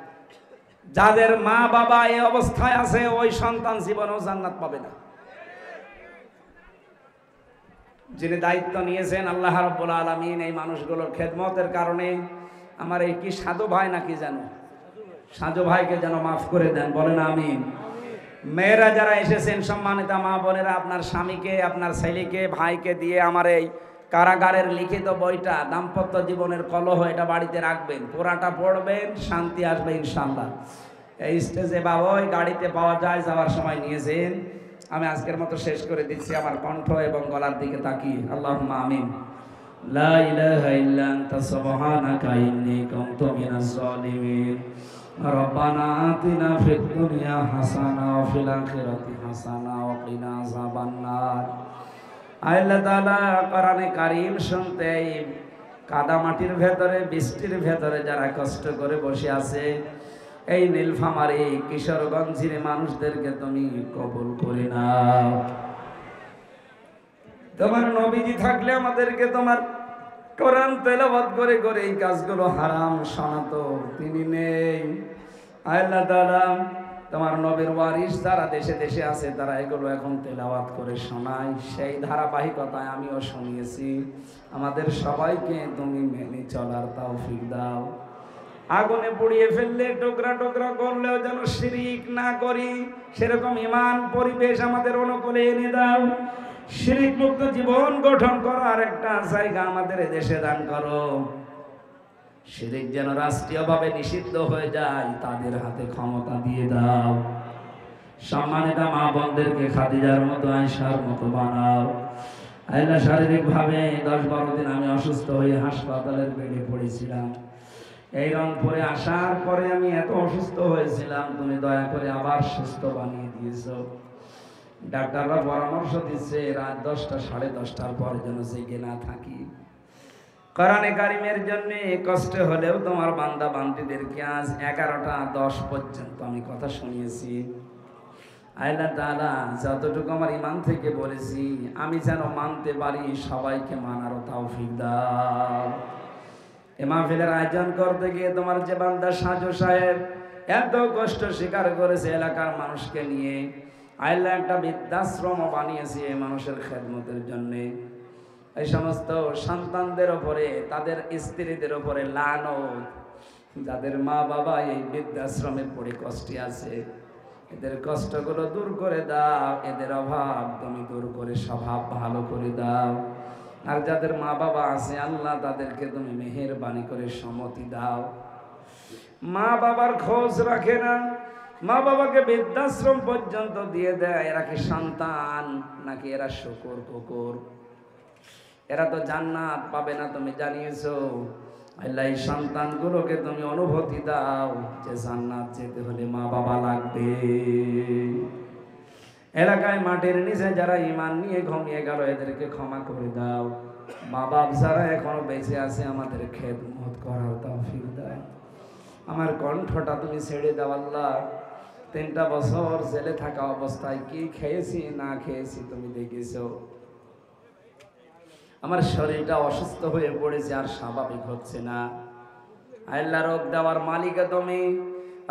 যাদের মা বাবা এই অবস্থায় আছে, ওই সন্তান জীবনেও জান্নাত পাবে না। যিনি দায়িত্ব নিয়েছেন আল্লাহ রাব্বুল আলামিন এই মানুষগুলোর খেদমতের কারণে, আমার এই কি সাধু ভাই নাকি জানো, সাধু ভাইকে যেন মাফ করে দেন, বলেন আমিন। মেয়েরা যারা এসেছেন, সম্মানিতা মা বোনেরা, আপনার স্বামীকে, আপনার ছেলেকে, ভাইকে দিয়ে আমার এই কারাগারের লিখিত বইটা দাম্পত্য জীবনের কলহ, এটা বাড়িতে রাখবেন, পুরাটা পড়বেন, শান্তি আসবে ইনশাআল্লাহ। এই স্টেজে বাবা ওই গাড়িতে পাওয়া যায়, যাওয়ার সময় নিয়েছেন। আমি আজকের মতো শেষ করে দিচ্ছি আমার কণ্ঠ এবং গলার দিকে তাকিয়ে। আল্লাহুম্মা আমিন। লা ইলাহা ইল্লা আনতা সুবহানাকা ইন্নী কুনতু মিনাজ জালিমিন। রব্বানা আতিনা ফিদ দুনিয়া হাসানা ওয়া ফিল আখিরাতি হাসানা ওয়া কিনা আযাবান নার। আল্লাহ তাআলা কোরআনে কারীম শুনতে কাদা মাটির ভেতরে, বৃষ্টির ভেতরে যারা কষ্ট করে বসে আছে, এই নীলফামারী কিশোরগঞ্জের মানুষদেরকে তুমি কবুল করে নাও। তোমার নবীজি থাকলে আমাদেরকে তোমার কোরআন তেলাওয়াত করে করে এই কাজগুলো হারাম শোনাতো, তিনি নেই। আল্লাহ তাআলা তোমার নবীর ওয়ারিস যারা দেশে দেশে আছে, তারা এগুলো এখন তেলাওয়াত করে শোনায়। সেই ধারাবাহিকতায় আমিও শুনিয়েছি। আমাদের সবাইকে তুমি মেনে চলার তৌফিক দাও। আগুনে পুড়িয়ে ফেললে, টুকরা টুকরা করলেও যেন শিরিক না করি, সেরকম ঈমান পরিবেশ আমাদের অনুকূলে এনে দাও। শিরিক মুক্ত জীবন গঠন করার একটা জায়গা আমাদের দেশে দান করো। শিরিক যেন রাষ্ট্রীয়ভাবে নিষিদ্ধ হয়ে যায়, তাদের হাতে ক্ষমতা দিয়ে দাও। সম্মানিত মা বোনদেরকে খাদিজার মতো, আয়েশার মতো বানাও। আল্লাহ, শারীরিকভাবে 10-12 দিন আমি অসুস্থ হয়ে হাসপাতালের বেডে পড়েছিলাম। এই রংপুরে আসার পরে আমি এত অসুস্থ হয়েছিলাম, তুমি দয়া করে আবার সুস্থ বানিয়ে দিয়েছো। ডাক্তাররা পরামর্শ দিচ্ছে রাত 10টা 10:30টার পর যেন জেগে না থাকি। কোরআনে কারিমের জন্য কষ্ট হলেও তোমার বান্দা বান্দীদেরকে আজ 11টা 10 পর্যন্ত আমি কথা শুনিয়েছি। আল্লাহ তাআলা যতটুকু আমার ঈমান থেকে বলেছি আমি যেন মানতে পারি, সবাইকে মানারও তৌফিক দাও। এই মাহফিলের আয়োজন করতে গিয়ে তোমার যে বান্দা সাজু সাহেব এত কষ্ট স্বীকার করেছে এলাকার মানুষকে নিয়ে, আল্লাহ একটা বৃদ্ধাশ্রম বানিয়েছে এই মানুষের খেদমতের জন্যে। এই সমস্ত সন্তানদের ওপরে, তাদের স্ত্রীদের ওপরে লানত, যাদের মা বাবা এই বৃদ্ধাশ্রমে পড়ে কষ্টে আছে, এদের কষ্টগুলো দূর করে দাও, এদের অভাব তুমি দূর করে স্বভাব ভালো করে দাও। আর যাদের মা বাবা আছে আল্লাহ তাদেরকে তুমি মেহেরবানি করে সম্মতি দাও। মা বাবার খোঁজ রাখে না, মা বাবাকে বৃদ্ধাশ্রম পর্যন্ত দিয়ে দেয়, এরা কি সন্তান নাকি এরা শুকর কুকুর? এরা তো জান্নাত পাবে না, তুমি জানিয়েছো। আল্লাহ এই সন্তানগুলোকে তুমি অনুভূতি দাও যে জান্নাত যেতে হলে মা বাবা লাগবে। এলাকায় মাটির নিচে যারা ঈমান নিয়ে ঘুমিয়ে গেল এদেরকে ক্ষমা করে দাও। মা বাপ যারা এখনো বেঁচে আছে আমাদের খেদমত করার তৌফিক দাও। আমার কণ্ঠটা তুমি ছেড়ে দাও আল্লাহ। 3টা বছর জেলে থাকা অবস্থায় কি খেয়েছি না খেয়েছি তুমি দেখেছো। আমার শরীরটা অসুস্থ হয়ে পড়েছে, আর স্বাভাবিক হচ্ছে না। আল্লাহ রোগ দেওয়ার মালিক তুমি,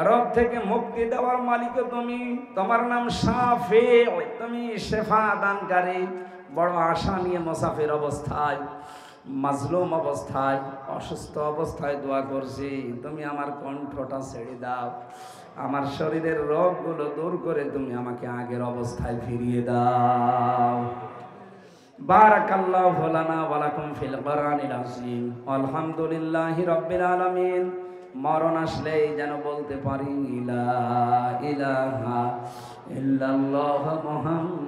রোগ থেকে মুক্তি দেওয়ার মালিক তুমি। তোমার নাম শাফি, তুমি শেফা দানকারী। বড় আশা নিয়ে মুসাফির অবস্থায়, মাজলুম অবস্থায়, অসুস্থ অবস্থায় দোয়া করছি, তুমি আমার কণ্ঠটা ছেড়ে দাও। আমার শরীরের রোগগুলো দূর করে তুমি আমাকে আগের অবস্থায় ফিরিয়ে দাও। বারাকাল্লাহু লানা ওয়া লাকুম ফিল কোরআনিল আযীম। আলহামদুলিল্লাহি রাব্বিল আলামিন। মরণ আসলেই যেন বলতে পারি লা ইলাহা ইল্লাল্লাহ মুহাম্মাদ।